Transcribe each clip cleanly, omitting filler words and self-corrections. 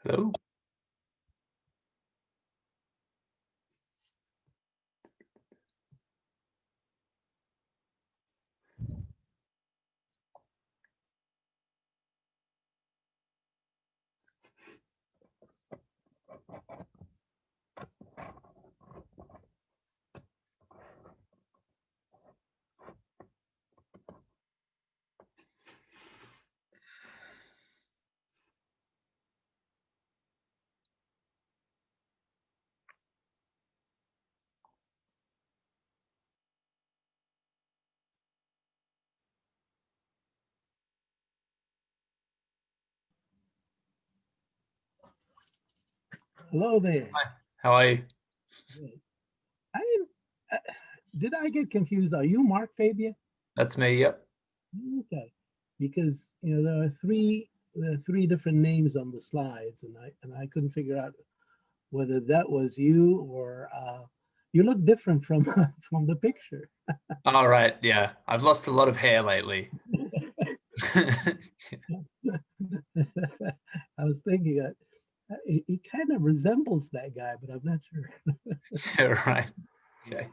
Hello. Hello there. Hi. How are you? Did I get confused? Are you Mark Fabian? That's me. Yep. Okay, because there are three different names on the slides, and I couldn't figure out whether that was you or you look different from from the picture. All right. Yeah, I've lost a lot of hair lately. I was thinking he kind of resembles that guy, but I'm not sure. Right. Okay.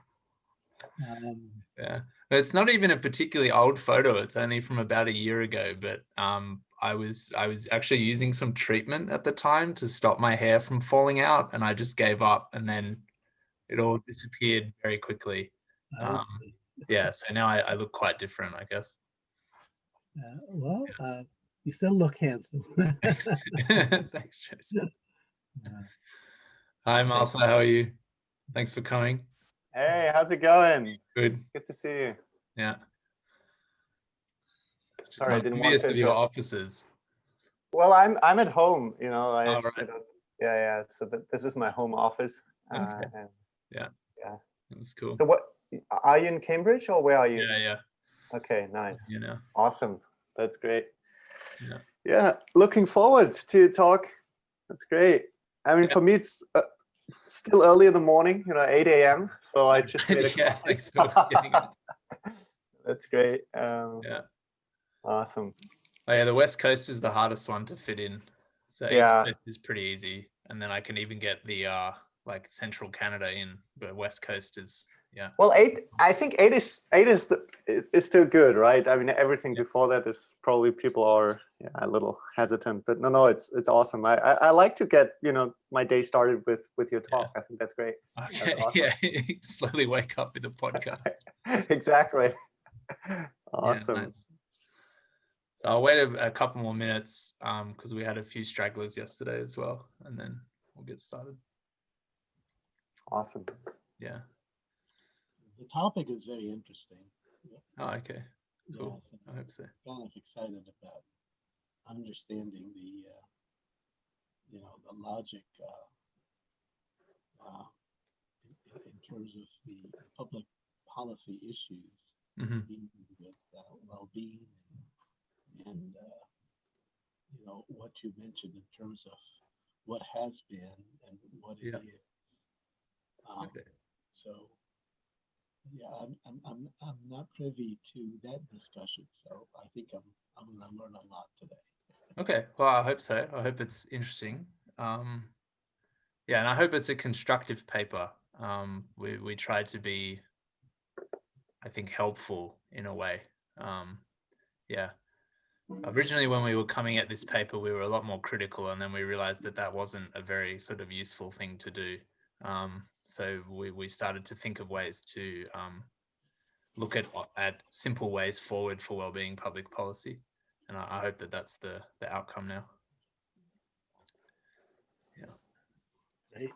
Um, Yeah. It's not even a particularly old photo. It's only from about a year ago. But I was actually using some treatment at the time to stop my hair from falling out, and I just gave up, and then it all disappeared very quickly. I see. Yeah. So now I look quite different, I guess. Well, you still look handsome. Thanks. Thanks, Jason. Uh, Hi, Malta. How are you? Thanks for coming. Hey, how's it going? Good. Good to see you. Yeah. Sorry, I didn't want to of your offices. Well, I'm at home, right. I don't, yeah. So this is my home office. Okay. And Yeah. That's cool. So what are you in Cambridge or where are you? Yeah. Okay, nice. You know. Awesome. That's great. Yeah. Yeah, looking forward to talk. That's great. I mean, for me, it's still early in the morning, 8 a.m. So I just made a coffee. Thanks for getting it. That's great. Yeah. Awesome. Oh, yeah, the West Coast is the hardest one to fit in. So East Coast is pretty easy, and then I can even get the like Central Canada in, but West Coast is Well, I think eight is still good, right? I mean, everything before that is probably people are a little hesitant, but no, it's awesome. I like to get my day started with your talk. I think that's great. Okay. That's awesome. Yeah. Slowly wake up with a podcast. Exactly. Awesome. Yeah, nice. So I'll wait a couple more minutes because we had a few stragglers yesterday as well, and then we'll get started. Awesome. Yeah. The topic is very interesting. Oh, okay. Cool. Yes, I hope so. Kind of excited about understanding the the logic in terms of the public policy issues dealing with well-being and what you mentioned in terms of what has been and what it is. Okay. So I'm not privy to that discussion, so I think I'm going to learn a lot today. Okay, well, I hope so. I hope it's interesting. Yeah, and I hope it's a constructive paper. We try to be, I think, helpful in a way. Yeah. Originally, when we were coming at this paper, we were a lot more critical, and then we realized that that wasn't a very sort of useful thing to do. So we started to think of ways to look at simple ways forward for well-being public policy, and I hope that that's the outcome now. Yeah. Great.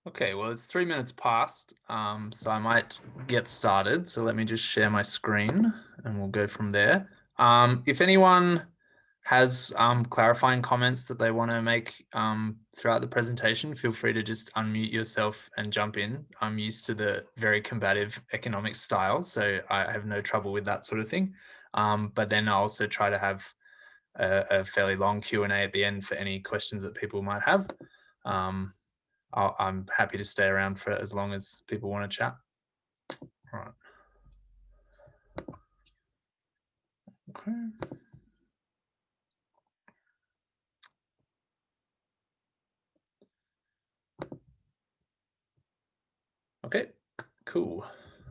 Okay, well, it's 3 minutes past, so I might get started. So let me just share my screen and we'll go from there. If anyone has clarifying comments that they want to make throughout the presentation, feel free to just unmute yourself and jump in. I'm used to the very combative economic style, so I have no trouble with that sort of thing. But then I also try to have a fairly long Q&A at the end for any questions that people might have. I'm happy to stay around for as long as people want to chat. All right. Okay. Okay, cool.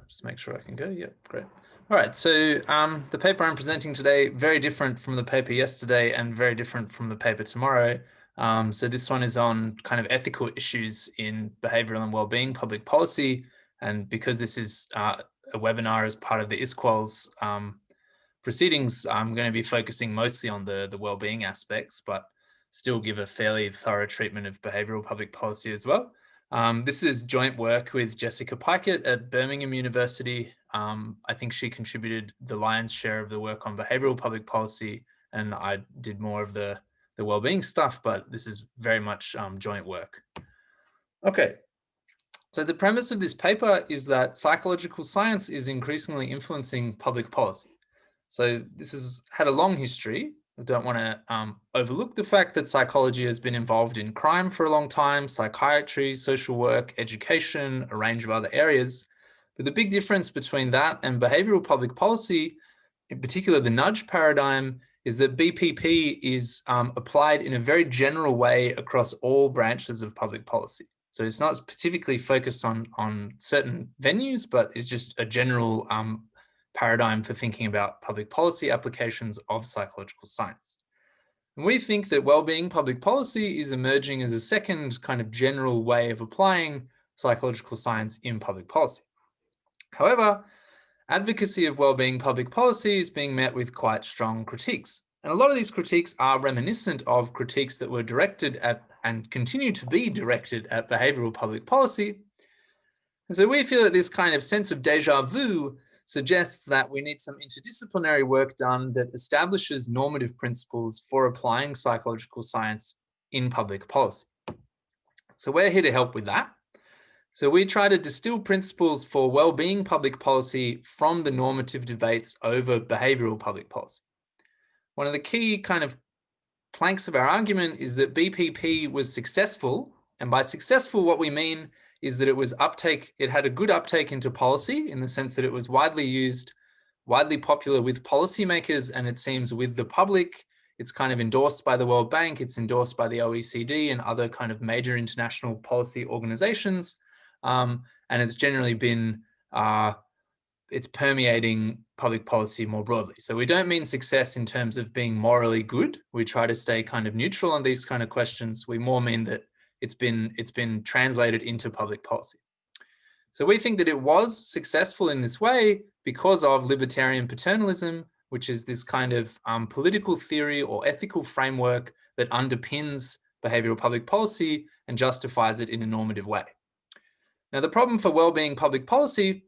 Just make sure I can go. Yep, great. All right, so the paper I'm presenting today, very different from the paper yesterday and very different from the paper tomorrow. So this one is on kind of ethical issues in behavioral and wellbeing public policy. And because this is a webinar as part of the ISQUAL's proceedings, I'm going to be focusing mostly on the wellbeing aspects, but still give a fairly thorough treatment of behavioral public policy as well. This is joint work with Jessica Pikett at Birmingham University. I think she contributed the lion's share of the work on behavioral public policy, and I did more of the wellbeing stuff, but this is very much joint work. Okay. So the premise of this paper is that psychological science is increasingly influencing public policy. So this has had a long history. I don't want to overlook the fact that psychology has been involved in crime for a long time, psychiatry, social work, education, a range of other areas. But the big difference between that and behavioral public policy, in particular the nudge paradigm, is that BPP is applied in a very general way across all branches of public policy. So it's not specifically focused on certain venues, but it's just a general paradigm for thinking about public policy applications of psychological science. And we think that wellbeing public policy is emerging as a second kind of general way of applying psychological science in public policy. However, advocacy of wellbeing public policy is being met with quite strong critiques. And a lot of these critiques are reminiscent of critiques that were directed at and continue to be directed at behavioral public policy. And so we feel that this kind of sense of déjà vu suggests that we need some interdisciplinary work done that establishes normative principles for applying psychological science in public policy. So we're here to help with that. So we try to distill principles for well-being public policy from the normative debates over behavioral public policy. One of the key kind of planks of our argument is that BPP was successful, and by successful what we mean is that it had a good uptake into policy in the sense that it was widely used, widely popular with policymakers, and it seems with the public. It's kind of endorsed by the World Bank, it's endorsed by the OECD and other kind of major international policy organizations. And it's generally been, it's permeating public policy more broadly. So we don't mean success in terms of being morally good. We try to stay kind of neutral on these kind of questions. We more mean that it's been translated into public policy. So we think that it was successful in this way because of libertarian paternalism, which is this kind of political theory or ethical framework that underpins behavioral public policy and justifies it in a normative way. Now, the problem for well-being public policy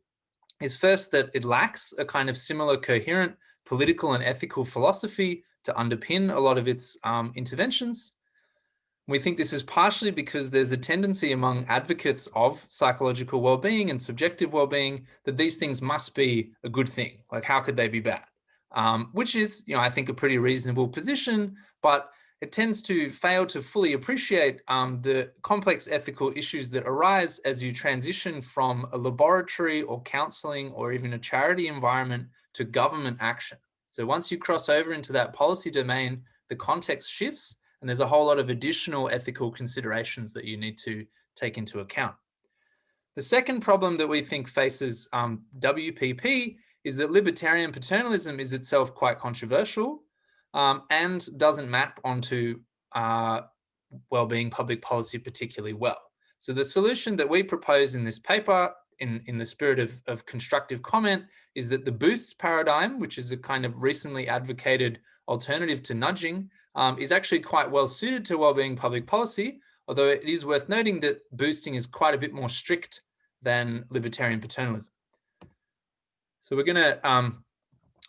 is first that it lacks a kind of similar coherent political and ethical philosophy to underpin a lot of its interventions. We think this is partially because there's a tendency among advocates of psychological well-being and subjective well-being that these things must be a good thing. Like, how could they be bad? Which is, I think a pretty reasonable position, but it tends to fail to fully appreciate the complex ethical issues that arise as you transition from a laboratory or counseling or even a charity environment to government action. So once you cross over into that policy domain, the context shifts, and there's a whole lot of additional ethical considerations that you need to take into account. The second problem that we think faces WPP is that libertarian paternalism is itself quite controversial and doesn't map onto well-being public policy particularly well. So the solution that we propose in this paper, in the spirit of constructive comment, is that the boosts paradigm, which is a kind of recently advocated alternative to nudging, is actually quite well suited to well-being public policy, although it is worth noting that boosting is quite a bit more strict than libertarian paternalism. So we're going to,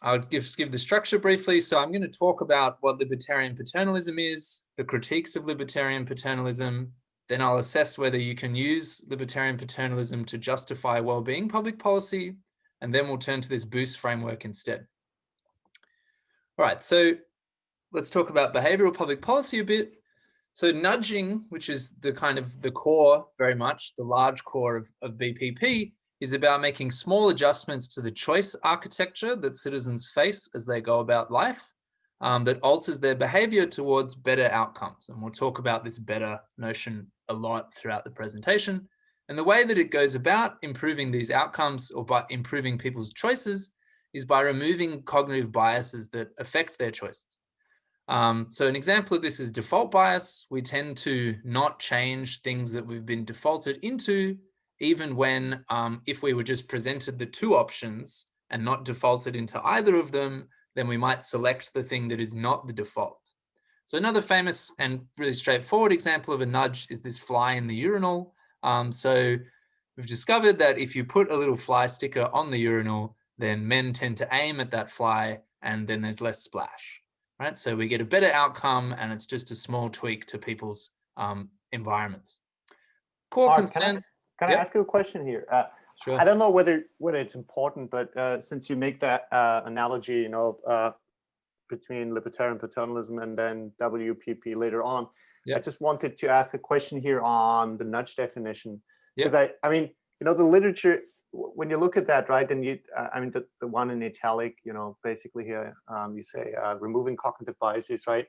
I'll give the structure briefly. So I'm going to talk about what libertarian paternalism is, the critiques of libertarian paternalism. Then I'll assess whether you can use libertarian paternalism to justify well-being public policy. And then we'll turn to this boost framework instead. All right, so let's talk about behavioral public policy a bit. So nudging, which is the kind of the core, very much the large core of BPP, is about making small adjustments to the choice architecture that citizens face as they go about life, that alters their behavior towards better outcomes. And we'll talk about this better notion a lot throughout the presentation. And the way that it goes about improving these outcomes or by improving people's choices is by removing cognitive biases that affect their choices. So an example of this is default bias. We tend to not change things that we've been defaulted into, even when if we were just presented the two options and not defaulted into either of them, then we might select the thing that is not the default. So another famous and really straightforward example of a nudge is this fly in the urinal. So we've discovered that if you put a little fly sticker on the urinal, then men tend to aim at that fly and then there's less splash, right? So we get a better outcome and it's just a small tweak to people's environments. Mark, can I ask you a question here? Sure. I don't know whether it's important, but since you make that analogy, you know, between libertarian paternalism and then WPP later on, I just wanted to ask a question here on the nudge definition, because I mean, you know, the literature, when you look at that, right, and you, I mean, the one in italic, you know, basically here, you say removing cognitive biases, right?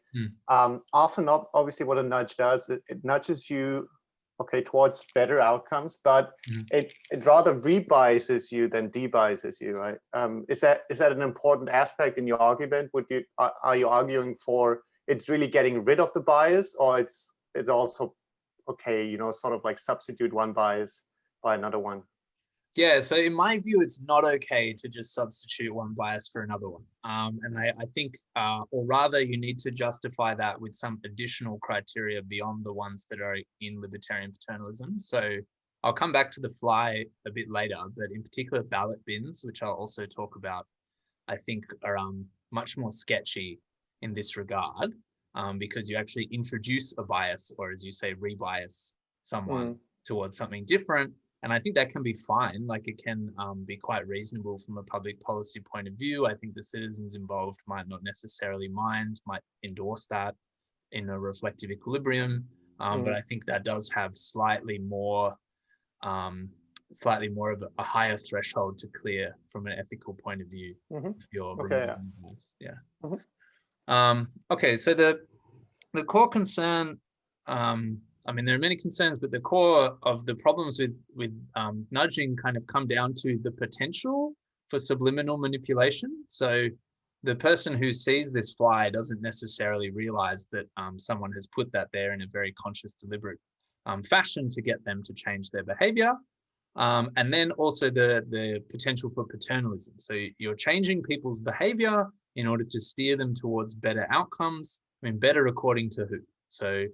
Often, obviously, what a nudge does, it nudges you, okay, towards better outcomes, but it rather rebiases you than debiases you, right? Is that an important aspect in your argument? Are you arguing for it's really getting rid of the bias, or it's also okay, you know, sort of like substitute one bias by another one? Yeah, so in my view, it's not okay to just substitute one bias for another one. And I think, or rather, you need to justify that with some additional criteria beyond the ones that are in libertarian paternalism. So I'll come back to the fly a bit later, but in particular, ballot bins, which I'll also talk about, I think are much more sketchy in this regard, because you actually introduce a bias, or as you say, rebias someone towards something different. And I think that can be fine. Like it can be quite reasonable from a public policy point of view. I think the citizens involved might not necessarily mind, might endorse that in a reflective equilibrium. But I think that does have slightly more of a higher threshold to clear from an ethical point of view. If you're okay, so the core concern, I mean, there are many concerns, but the core of the problems with nudging kind of come down to the potential for subliminal manipulation. So the person who sees this fly doesn't necessarily realize that someone has put that there in a very conscious, deliberate fashion to get them to change their behavior. And then also the potential for paternalism. So you're changing people's behavior in order to steer them towards better outcomes. I mean, better according to who? So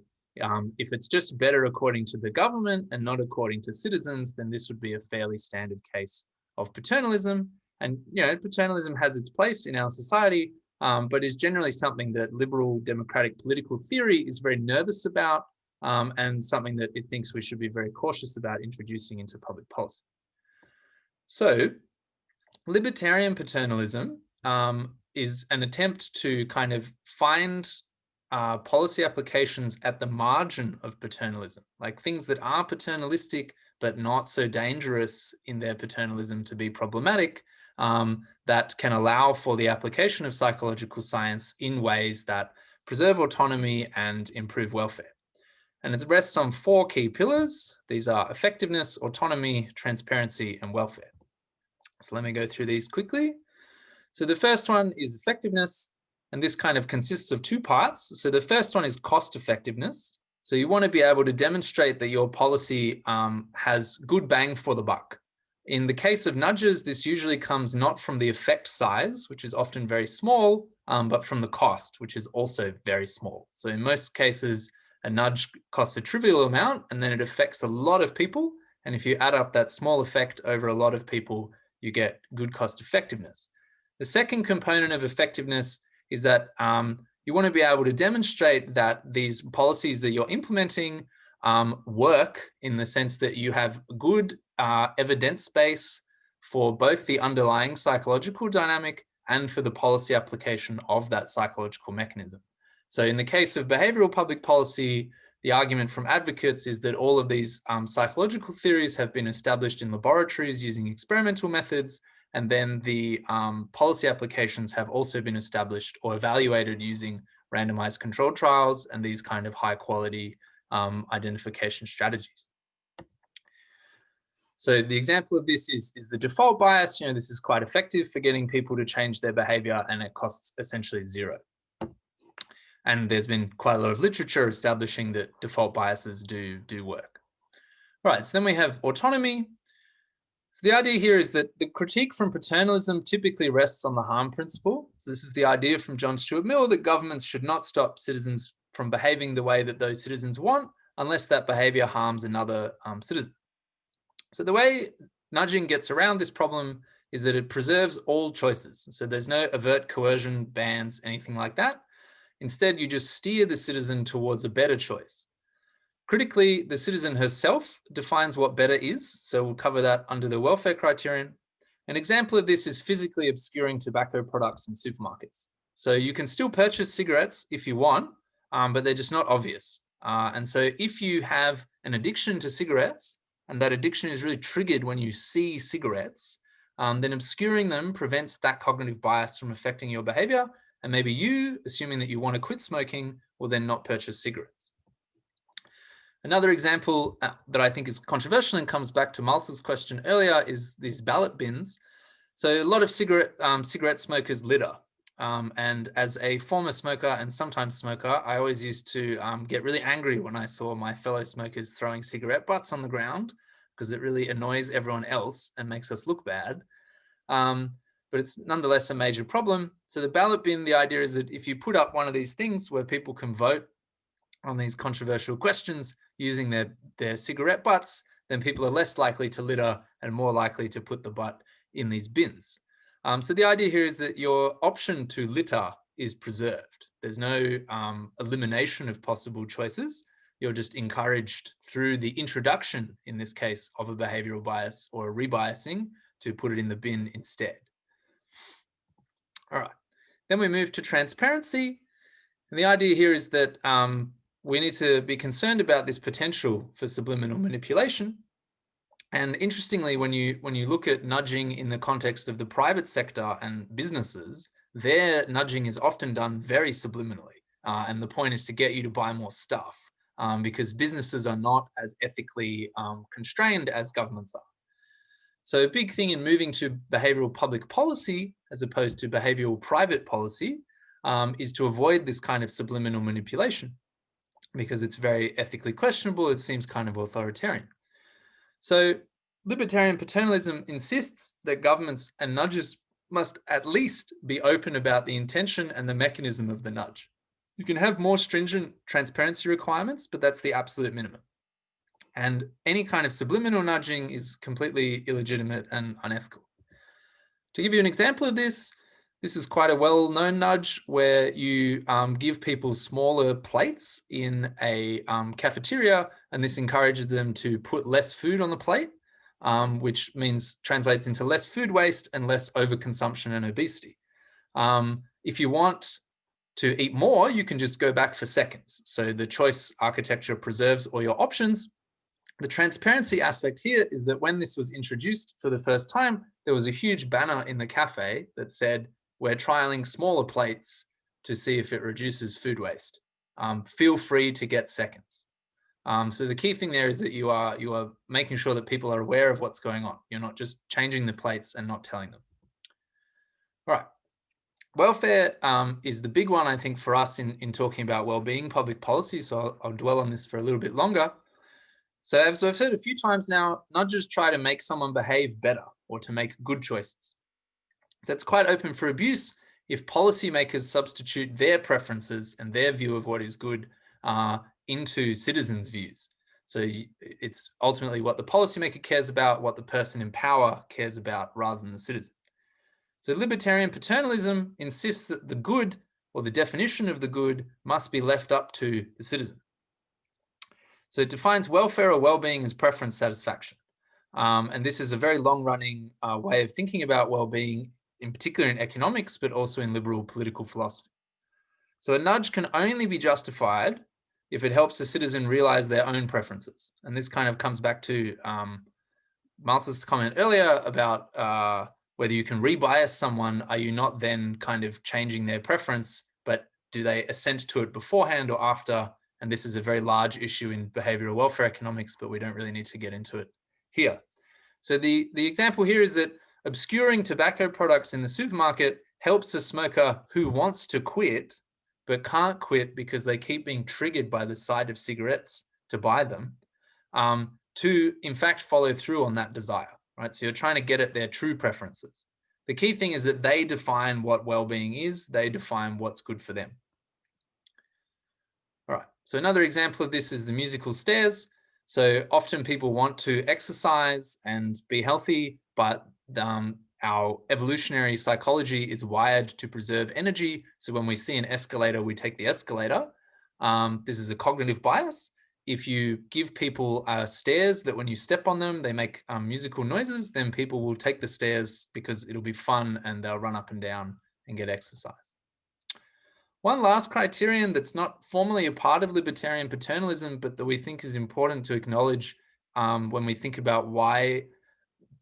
if it's just better according to the government and not according to citizens, then this would be a fairly standard case of paternalism. And, you know, paternalism has its place in our society, but is generally something that liberal democratic political theory is very nervous about, and something that it thinks we should be very cautious about introducing into public policy. So libertarian paternalism is an attempt to kind of find policy applications at the margin of paternalism, like things that are paternalistic but not so dangerous in their paternalism to be problematic, that can allow for the application of psychological science in ways that preserve autonomy and improve welfare. And it rests on 4 key pillars. These are effectiveness, autonomy, transparency, and welfare. So let me go through these quickly. So the first one is effectiveness. And this kind of consists of 2 parts. So the first one is cost effectiveness. So you want to be able to demonstrate that your policy has good bang for the buck. In the case of nudges, this usually comes not from the effect size, which is often very small, but from the cost, which is also very small. So in most cases, a nudge costs a trivial amount and then it affects a lot of people. And if you add up that small effect over a lot of people, you get good cost effectiveness. The second component of effectiveness is that you want to be able to demonstrate that these policies that you're implementing work, in the sense that you have good evidence base for both the underlying psychological dynamic and for the policy application of that psychological mechanism. So in the case of behavioral public policy, the argument from advocates is that all of these psychological theories have been established in laboratories using experimental methods, and then the policy applications have also been established or evaluated using randomized controlled trials and these kind of high quality identification strategies. So the example of this is the default bias. This is quite effective for getting people to change their behavior, and it costs essentially zero. And there's been quite a lot of literature establishing that default biases do work. All right, so then we have autonomy. So the idea here is that the critique from paternalism typically rests on the harm principle. So this is the idea from John Stuart Mill that governments should not stop citizens from behaving the way that those citizens want unless that behavior harms another citizen. So the way nudging gets around this problem is that it preserves all choices. So there's no overt coercion, bans, anything like that. Instead, you just steer the citizen towards a better choice. Critically, the citizen herself defines what better is. So we'll cover that under the welfare criterion. An example of this is physically obscuring tobacco products in supermarkets. So you can still purchase cigarettes if you want, but they're just not obvious. And so if you have an addiction to cigarettes, and that addiction is really triggered when you see cigarettes, then obscuring them prevents that cognitive bias from affecting your behavior. And maybe you, assuming that you want to quit smoking, will then not purchase cigarettes. Another example that I think is controversial and comes back to Malta's question earlier is these ballot bins. So a lot of cigarette smokers litter. And as a former smoker and sometimes smoker, I always used to get really angry when I saw my fellow smokers throwing cigarette butts on the ground, because it really annoys everyone else and makes us look bad. But it's nonetheless a major problem. So the ballot bin, the idea is that if you put up one of these things where people can vote on these controversial questions using their cigarette butts, then people are less likely to litter and more likely to put the butt in these bins. So the idea here is that your option to litter is preserved. There's no elimination of possible choices. You're just encouraged through the introduction, in this case, of a behavioral bias or a rebiasing, to put it in the bin instead. All right, then we move to transparency. And the idea here is that we need to be concerned about this potential for subliminal manipulation. And interestingly, when you look at nudging in the context of the private sector and businesses, their nudging is often done very subliminally. And the point is to get you to buy more stuff, because businesses are not as ethically constrained as governments are. So a big thing in moving to behavioral public policy, as opposed to behavioral private policy, is to avoid this kind of subliminal manipulation, because it's very ethically questionable. It seems kind of authoritarian. So libertarian paternalism insists that governments and nudges must at least be open about the intention and the mechanism of the nudge. You can have more stringent transparency requirements, but that's the absolute minimum. And any kind of subliminal nudging is completely illegitimate and unethical. To give you an example of this, this is quite a well-known nudge where you give people smaller plates in a cafeteria, and this encourages them to put less food on the plate, which translates into less food waste and less overconsumption and obesity. If you want to eat more, you can just go back for seconds. So the choice architecture preserves all your options. The transparency aspect here is that when this was introduced for the first time, there was a huge banner in the cafe that said, "We're trialing smaller plates to see if it reduces food waste. Feel free to get seconds." So the key thing there is that you are making sure that people are aware of what's going on. You're not just changing the plates and not telling them. All right. Welfare is the big one, I think, for us in talking about well-being public policy. So I'll dwell on this for a little bit longer. So as I've said a few times now, nudges try to make someone behave better or to make good choices. So it's quite open for abuse if policymakers substitute their preferences and their view of what is good into citizens' views. So it's ultimately what the policymaker cares about, what the person in power cares about, rather than the citizen. So libertarian paternalism insists that the good, or the definition of the good, must be left up to the citizen. So it defines welfare or well-being as preference satisfaction. And this is a very long-running way of thinking about well-being, in particular in economics, but also in liberal political philosophy. So a nudge can only be justified if it helps the citizen realize their own preferences. And this kind of comes back to Maltz's comment earlier about whether you can rebias someone. Are you not then kind of changing their preference, but do they assent to it beforehand or after? And this is a very large issue in behavioral welfare economics, but we don't really need to get into it here. So the example here is that obscuring tobacco products in the supermarket helps a smoker who wants to quit, but can't quit because they keep being triggered by the sight of cigarettes to buy them, to in fact follow through on that desire, right? So you're trying to get at their true preferences. The key thing is that they define what well-being is, they define what's good for them. All right, so another example of this is the musical stairs. So often people want to exercise and be healthy, but our evolutionary psychology is wired to preserve energy. So when we see an escalator, we take the escalator. This is a cognitive bias. If you give people stairs that when you step on them, they make musical noises, then people will take the stairs because it'll be fun and they'll run up and down and get exercise. One last criterion that's not formally a part of libertarian paternalism, but that we think is important to acknowledge when we think about why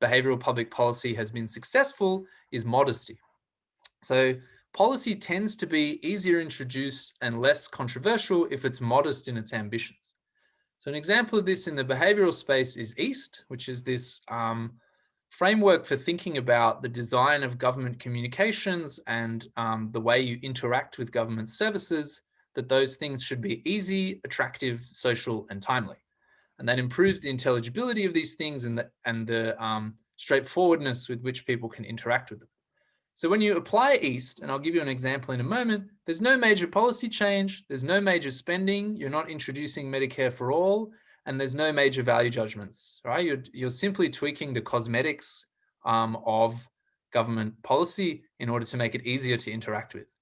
behavioral public policy has been successful is modesty. So policy tends to be easier introduced and less controversial if it's modest in its ambitions. So an example of this in the behavioral space is EAST, which is this framework for thinking about the design of government communications and the way you interact with government services, that those things should be easy, attractive, social, and timely. And that improves the intelligibility of these things and the straightforwardness with which people can interact with them. So when you apply EAST, and I'll give you an example in a moment, there's no major policy change, there's no major spending, you're not introducing Medicare for all, and there's no major value judgments, right? You're simply tweaking the cosmetics of government policy in order to make it easier to interact with.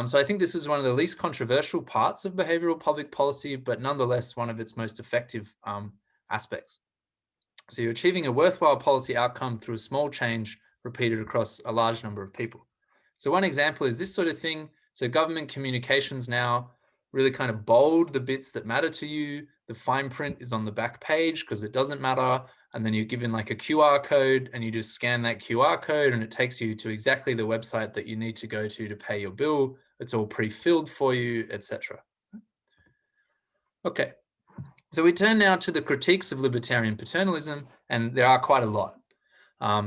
So I think this is one of the least controversial parts of behavioral public policy, but nonetheless one of its most effective aspects. So you're achieving a worthwhile policy outcome through a small change repeated across a large number of people. So one example is this sort of thing. So government communications now really kind of bold the bits that matter to you. The fine print is on the back page because it doesn't matter. And then you're given like a QR code and you just scan that QR code and it takes you to exactly the website that you need to go to pay your bill. It's all pre-filled for you, etc. Okay, so we turn now to the critiques of libertarian paternalism, and there are quite a lot.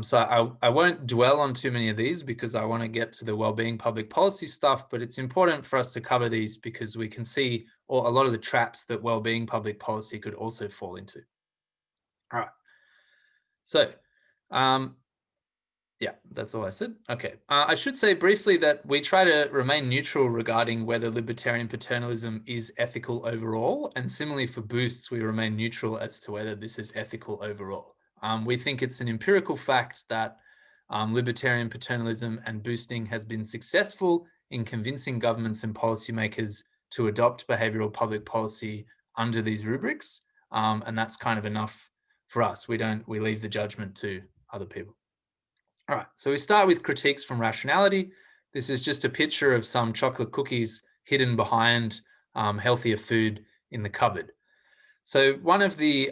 So I won't dwell on too many of these because I want to get to the well-being public policy stuff, but it's important for us to cover these because we can see a lot of the traps that well-being public policy could also fall into. All right. So, yeah, that's all I said. Okay. I should say briefly that we try to remain neutral regarding whether libertarian paternalism is ethical overall, and similarly for boosts, we remain neutral as to whether this is ethical overall. We think it's an empirical fact that libertarian paternalism and boosting has been successful in convincing governments and policymakers to adopt behavioral public policy under these rubrics. And that's kind of enough for us. We leave the judgment to other people. All right, so we start with critiques from rationality. This is just a picture of some chocolate cookies hidden behind healthier food in the cupboard. So one of the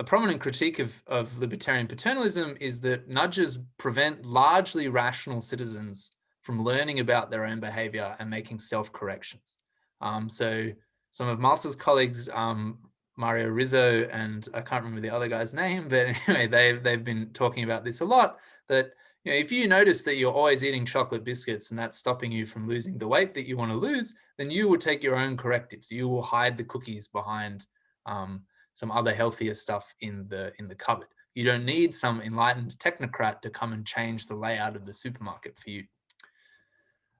a prominent critique of libertarian paternalism is that nudges prevent largely rational citizens from learning about their own behavior and making self-corrections. So some of Maltz's colleagues, Mario Rizzo, and I can't remember the other guy's name, but anyway, they've been talking about this a lot, that if you notice that you're always eating chocolate biscuits and that's stopping you from losing the weight that you want to lose, then you will take your own correctives. You will hide the cookies behind some other healthier stuff in the cupboard. You don't need some enlightened technocrat to come and change the layout of the supermarket for you.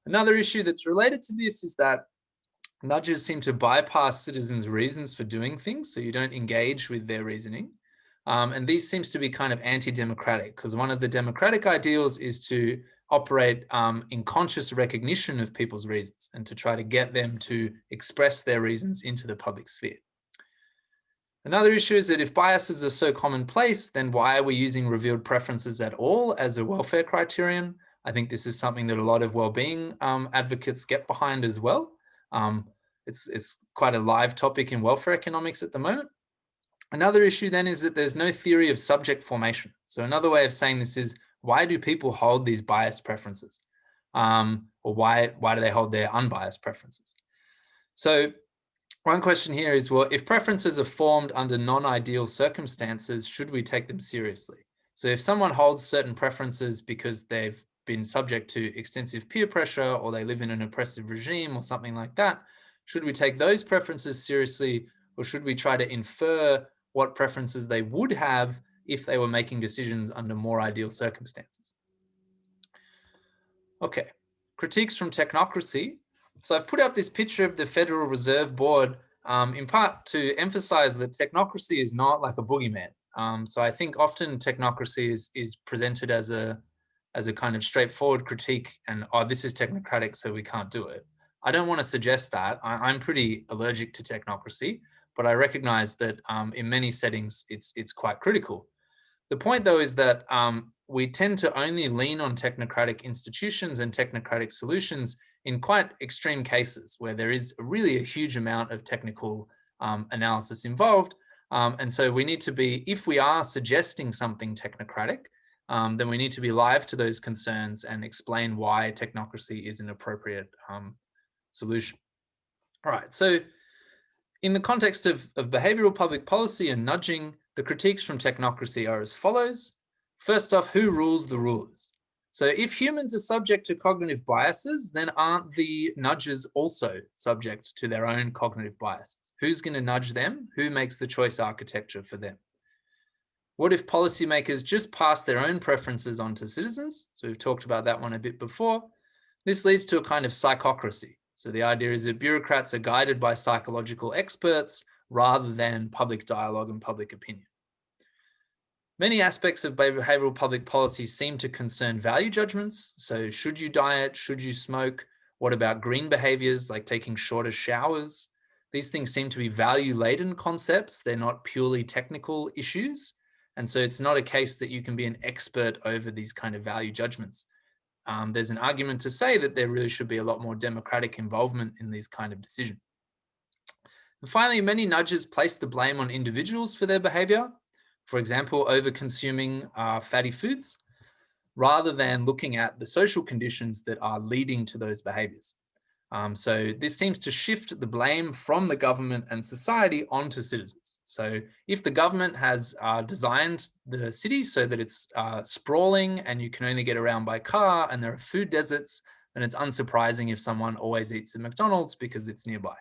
Another issue that's related to this is that Nudges seem to bypass citizens' reasons for doing things, so you don't engage with their reasoning. And these seems to be kind of anti-democratic, because one of the democratic ideals is to operate in conscious recognition of people's reasons and to try to get them to express their reasons into the public sphere. Another issue is that if biases are so commonplace, then why are we using revealed preferences at all as a welfare criterion? I think this is something that a lot of well-being advocates get behind as well. It's quite a live topic in welfare economics at the moment. Another issue then is that there's no theory of subject formation. So another way of saying this is, why do people hold these biased preferences? Or why do they hold their unbiased preferences? So one question here is, well, if preferences are formed under non-ideal circumstances, should we take them seriously? So if someone holds certain preferences because they've been subject to extensive peer pressure, or they live in an oppressive regime or something like that, should we take those preferences seriously, or should we try to infer what preferences they would have if they were making decisions under more ideal circumstances? Okay, critiques from Technocracy. So I've put up this picture of the Federal Reserve Board in part to emphasize that technocracy is not like a boogeyman. So I think often technocracy is presented as a kind of straightforward critique and, oh, this is technocratic, so we can't do it. I don't want to suggest that. I'm pretty allergic to technocracy, but I recognize that in many settings, it's quite critical. The point, though, is that we tend to only lean on technocratic institutions and technocratic solutions in quite extreme cases where there is really a huge amount of technical analysis involved. And so we need to be, if we are suggesting something technocratic, then we need to be live to those concerns and explain why technocracy is an appropriate solution. All right, so in the context of behavioral public policy and nudging, the critiques from technocracy are as follows. First off, who rules the rulers? So if humans are subject to cognitive biases, then aren't the nudges also subject to their own cognitive biases? Who's going to nudge them? Who makes the choice architecture for them? What if policymakers just pass their own preferences on to citizens? So we've talked about that one a bit before. This leads to a kind of psychocracy. So the idea is that bureaucrats are guided by psychological experts rather than public dialogue and public opinion. Many aspects of behavioral public policy seem to concern value judgments. So should you diet? Should you smoke? What about green behaviors like taking shorter showers? These things seem to be value-laden concepts. They're not purely technical issues. And so it's not a case that you can be an expert over these kind of value judgments. There's an argument to say that there really should be a lot more democratic involvement in these kind of decisions. And finally, many nudges place the blame on individuals for their behavior. For example, over-consuming fatty foods, rather than looking at the social conditions that are leading to those behaviors. So this seems to shift the blame from the government and society onto citizens. So if the government has designed the city so that it's sprawling and you can only get around by car and there are food deserts, then it's unsurprising if someone always eats at McDonald's because it's nearby,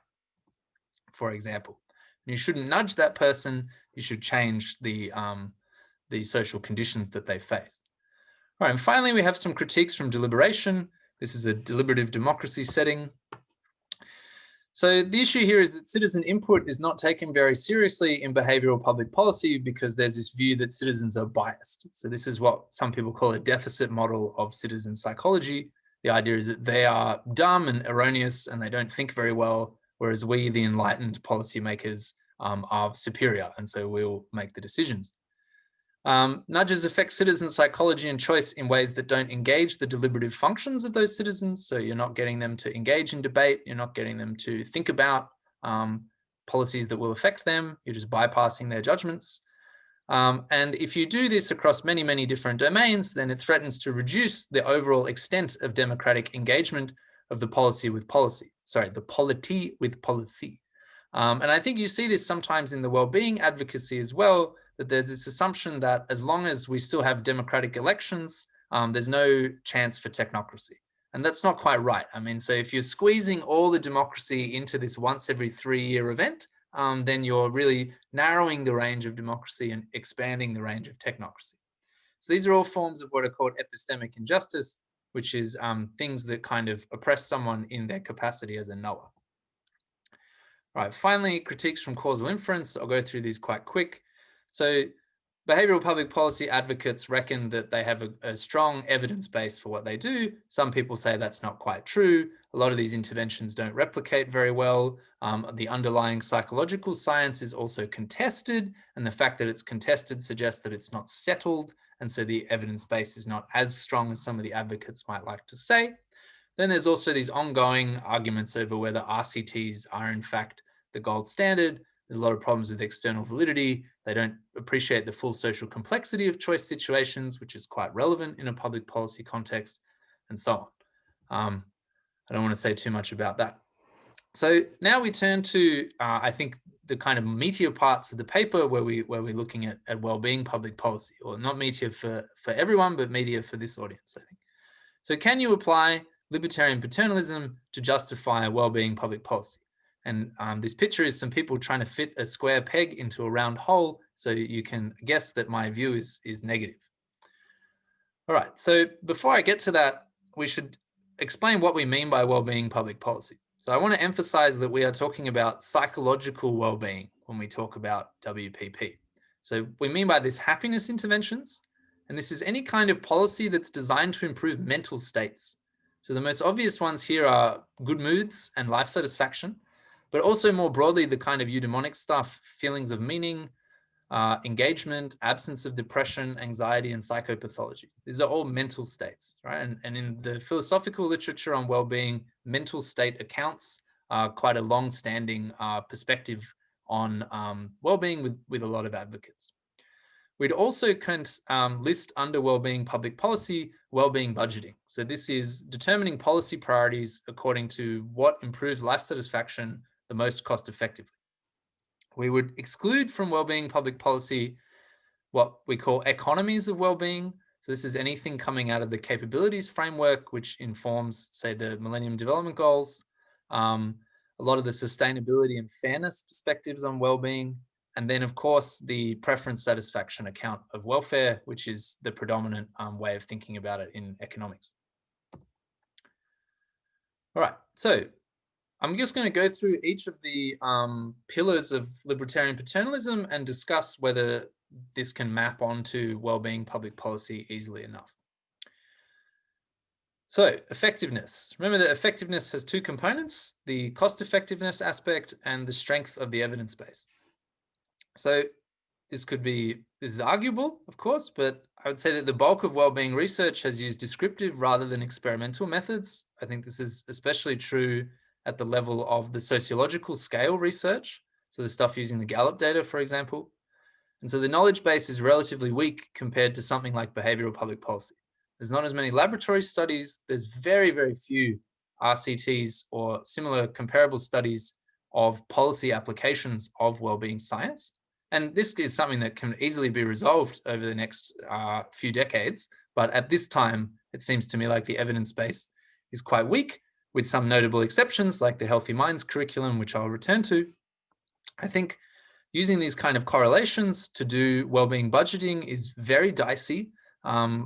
for example. And you shouldn't nudge that person. You should change the social conditions that they face. All right, and finally, we have some critiques from Deliberation. This is a deliberative democracy setting. So the issue here is that citizen input is not taken very seriously in behavioral public policy because there's this view that citizens are biased. So this is what some people call a deficit model of citizen psychology. The idea is that they are dumb and erroneous and they don't think very well, whereas we, the enlightened policymakers, are superior, and so we'll make the decisions. Nudges affect citizen psychology and choice in ways that don't engage the deliberative functions of those citizens. So you're not getting them to engage in debate. You're not getting them to think about policies that will affect them. You're just bypassing their judgments. And if you do this across many, many different domains, then it threatens to reduce the overall extent of democratic engagement of the policy with policy. Sorry, the polity with policy. And I think you see this sometimes in the well-being advocacy as well, that there's this assumption that as long as we still have democratic elections, there's no chance for technocracy. And that's not quite right. I mean, so if you're squeezing all the democracy into this once every 3-year event, then you're really narrowing the range of democracy and expanding the range of technocracy. So these are all forms of what are called epistemic injustice, which is things that kind of oppress someone in their capacity as a knower. All right, finally, critiques from causal inference. I'll go through these quite quick. So behavioral public policy advocates reckon that they have a strong evidence base for what they do. Some people say that's not quite true. A lot of these interventions don't replicate very well. The underlying psychological science is also contested, and the fact that it's contested suggests that it's not settled, and so the evidence base is not as strong as some of the advocates might like to say. Then there's also these ongoing arguments over whether RCTs are in fact the gold standard. There's a lot of problems with external validity. They don't appreciate the full social complexity of choice situations, which is quite relevant in a public policy context, and so on. I don't want to say too much about that. So now we turn to, I think, the kind of meatier parts of the paper where we're looking at well-being public policy, or not meatier for everyone, but meatier for this audience, I think. So can you apply libertarian paternalism to justify a well-being public policy? And this picture is some people trying to fit a square peg into a round hole, so you can guess that my view is negative. All right, so before I get to that, we should explain what we mean by well-being public policy. So I want to emphasize that we are talking about psychological well-being when we talk about WPP. So we mean by this happiness interventions, and this is any kind of policy that's designed to improve mental states. So the most obvious ones here are good moods and life satisfaction, but also more broadly, the kind of eudaimonic stuff, feelings of meaning, engagement, absence of depression, anxiety, and psychopathology. These are all mental states, right? And in the philosophical literature on well-being, mental state accounts are quite a long-standing perspective on well-being with a lot of advocates. We'd also list under well-being public policy, well-being budgeting. So this is determining policy priorities according to what improves life satisfaction the most cost effectively. We would exclude from well-being public policy what we call economies of well-being. So this is anything coming out of the capabilities framework, which informs, say, the Millennium Development Goals, a lot of the sustainability and fairness perspectives on well-being, and then, of course, the preference satisfaction account of welfare, which is the predominant way of thinking about it in economics. All right, so I'm just going to go through each of the pillars of libertarian paternalism and discuss whether this can map onto well-being public policy easily enough. So effectiveness. Remember that effectiveness has two components, the cost effectiveness aspect and the strength of the evidence base. So this is arguable, of course, but I would say that the bulk of well-being research has used descriptive rather than experimental methods. I think this is especially true at the level of the sociological scale research. So the stuff using the Gallup data, for example. And so the knowledge base is relatively weak compared to something like behavioral public policy. There's not as many laboratory studies. There's very, very few RCTs or similar comparable studies of policy applications of well-being science. And this is something that can easily be resolved over the next few decades. But at this time, it seems to me like the evidence base is quite weak, with some notable exceptions like the Healthy Minds curriculum, which I'll return to. I think using these kind of correlations to do well-being budgeting is very dicey.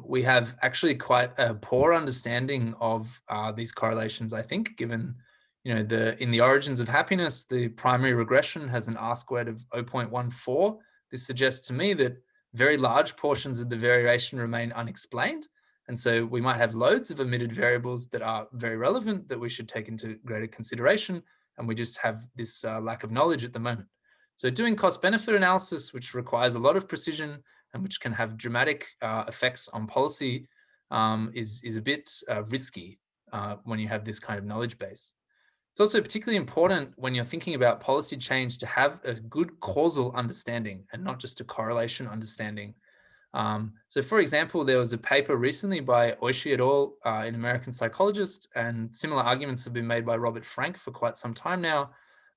We have actually quite a poor understanding of these correlations, I think, given, in the origins of happiness, the primary regression has an R-squared of 0.14. This suggests to me that very large portions of the variation remain unexplained. And so we might have loads of omitted variables that are very relevant that we should take into greater consideration. And we just have this lack of knowledge at the moment. So doing cost-benefit analysis, which requires a lot of precision and which can have dramatic effects on policy, is a bit risky when you have this kind of knowledge base. It's also particularly important when you're thinking about policy change to have a good causal understanding and not just a correlation understanding. So for example, there was a paper recently by Oishi et al., an American psychologist, and similar arguments have been made by Robert Frank for quite some time now,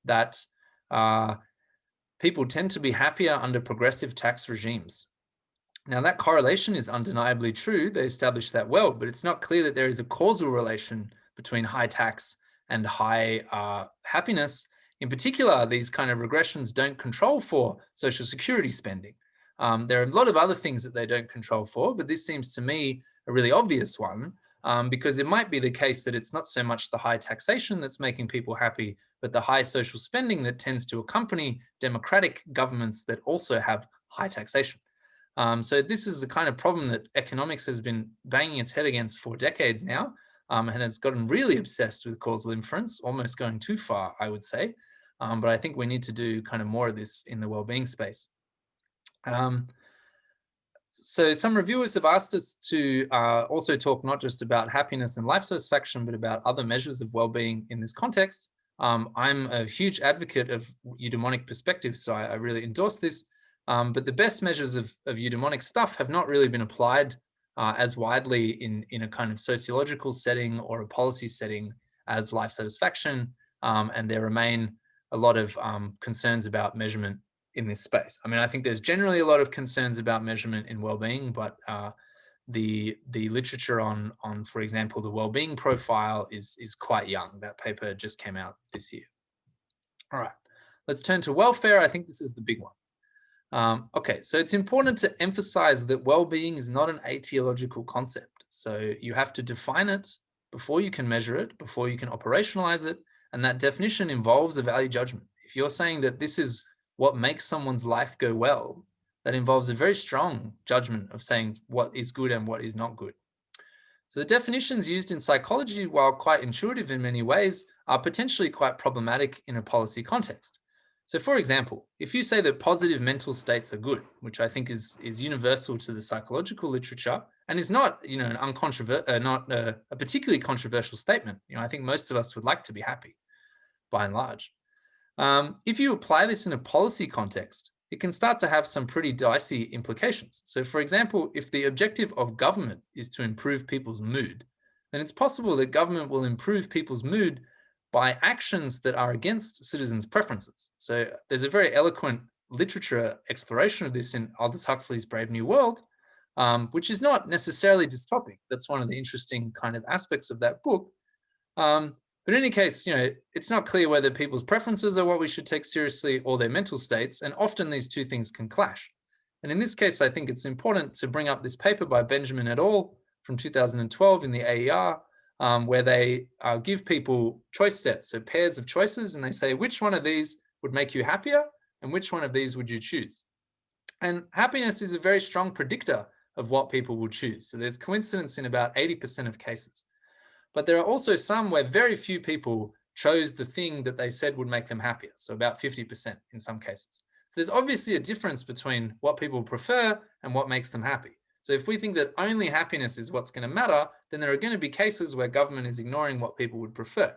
that people tend to be happier under progressive tax regimes. Now that correlation is undeniably true, they established that well, but it's not clear that there is a causal relation between high tax and high happiness. In particular, these kind of regressions don't control for social security spending. There are a lot of other things that they don't control for, but this seems to me a really obvious one. because it might be the case that it's not so much the high taxation that's making people happy, but the high social spending that tends to accompany democratic governments that also have high taxation. So this is the kind of problem that economics has been banging its head against for decades now, and has gotten really obsessed with causal inference, almost going too far, I would say. But I think we need to do kind of more of this in the well-being space. So some reviewers have asked us to also talk not just about happiness and life satisfaction, but about other measures of well-being in this context. I'm a huge advocate of eudaimonic perspectives, so I really endorse this. But the best measures of eudaimonic stuff have not really been applied as widely in a kind of sociological setting or a policy setting as life satisfaction, and there remain a lot of concerns about measurement in this space. I mean, I think there's generally a lot of concerns about measurement in well-being, but the literature on, for example, the well-being profile is quite young. That paper just came out this year. All right, let's turn to welfare. I think this is the big one. Okay, so it's important to emphasize that well-being is not an atheological concept. So you have to define it before you can measure it, before you can operationalize it, and that definition involves a value judgment. If you're saying that this is what makes someone's life go well, that involves a very strong judgment of saying what is good and what is not good. So the definitions used in psychology, while quite intuitive in many ways, are potentially quite problematic in a policy context. So for example, if you say that positive mental states are good, which I think is universal to the psychological literature and is not, an not a particularly controversial statement. I think most of us would like to be happy by and large. If you apply this in a policy context, it can start to have some pretty dicey implications. So for example, if the objective of government is to improve people's mood, then it's possible that government will improve people's mood by actions that are against citizens' preferences. So there's a very eloquent literature exploration of this in Aldous Huxley's Brave New World, which is not necessarily dystopic. That's one of the interesting kind of aspects of that book. But in any case, it's not clear whether people's preferences are what we should take seriously or their mental states, and often these two things can clash. And in this case, I think it's important to bring up this paper by Benjamin et al. From 2012 in the AER, where they give people choice sets, so pairs of choices, and they say, which one of these would make you happier, and which one of these would you choose? And happiness is a very strong predictor of what people will choose. So there's coincidence in about 80% of cases. But there are also some where very few people chose the thing that they said would make them happier. So about 50% in some cases. So there's obviously a difference between what people prefer and what makes them happy. So if we think that only happiness is what's going to matter, then there are going to be cases where government is ignoring what people would prefer.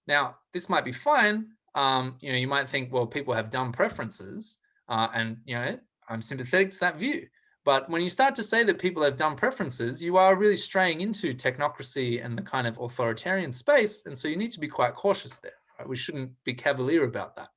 Now, this might be fine. You might think, well, people have dumb preferences, and I'm sympathetic to that view. But when you start to say that people have dumb preferences, you are really straying into technocracy and the kind of authoritarian space. And so you need to be quite cautious there. Right? We shouldn't be cavalier about that.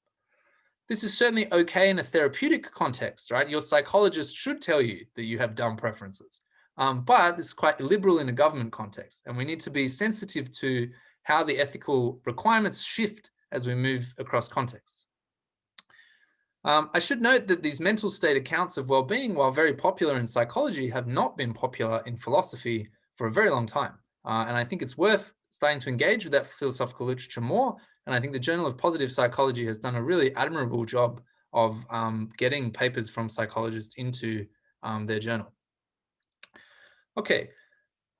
This is certainly okay in a therapeutic context, right? Your psychologist should tell you that you have dumb preferences. But this is quite illiberal in a government context. And we need to be sensitive to how the ethical requirements shift as we move across contexts. I should note that these mental state accounts of well-being, while very popular in psychology, have not been popular in philosophy for a very long time. And I think it's worth starting to engage with that philosophical literature more. And I think the Journal of Positive Psychology has done a really admirable job of getting papers from psychologists into their journal. Okay.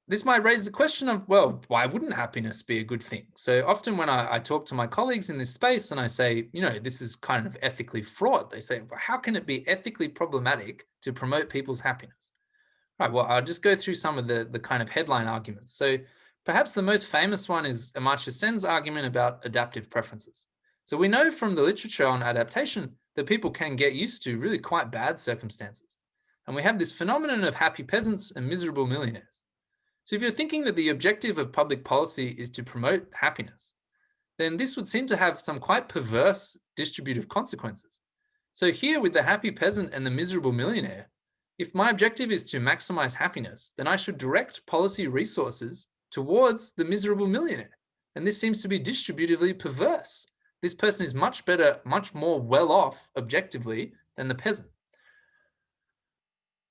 This might raise the question of, well, why wouldn't happiness be a good thing? So often when I talk to my colleagues in this space and I say, this is kind of ethically fraught, they say, well, how can it be ethically problematic to promote people's happiness? Right, well, I'll just go through some of the kind of headline arguments. So perhaps the most famous one is Amartya Sen's argument about adaptive preferences. So we know from the literature on adaptation that people can get used to really quite bad circumstances. And we have this phenomenon of happy peasants and miserable millionaires. So if you're thinking that the objective of public policy is to promote happiness, then this would seem to have some quite perverse distributive consequences. So here with the happy peasant and the miserable millionaire, if my objective is to maximize happiness, then I should direct policy resources towards the miserable millionaire. And this seems to be distributively perverse. This person is much better, much more well off objectively than the peasant.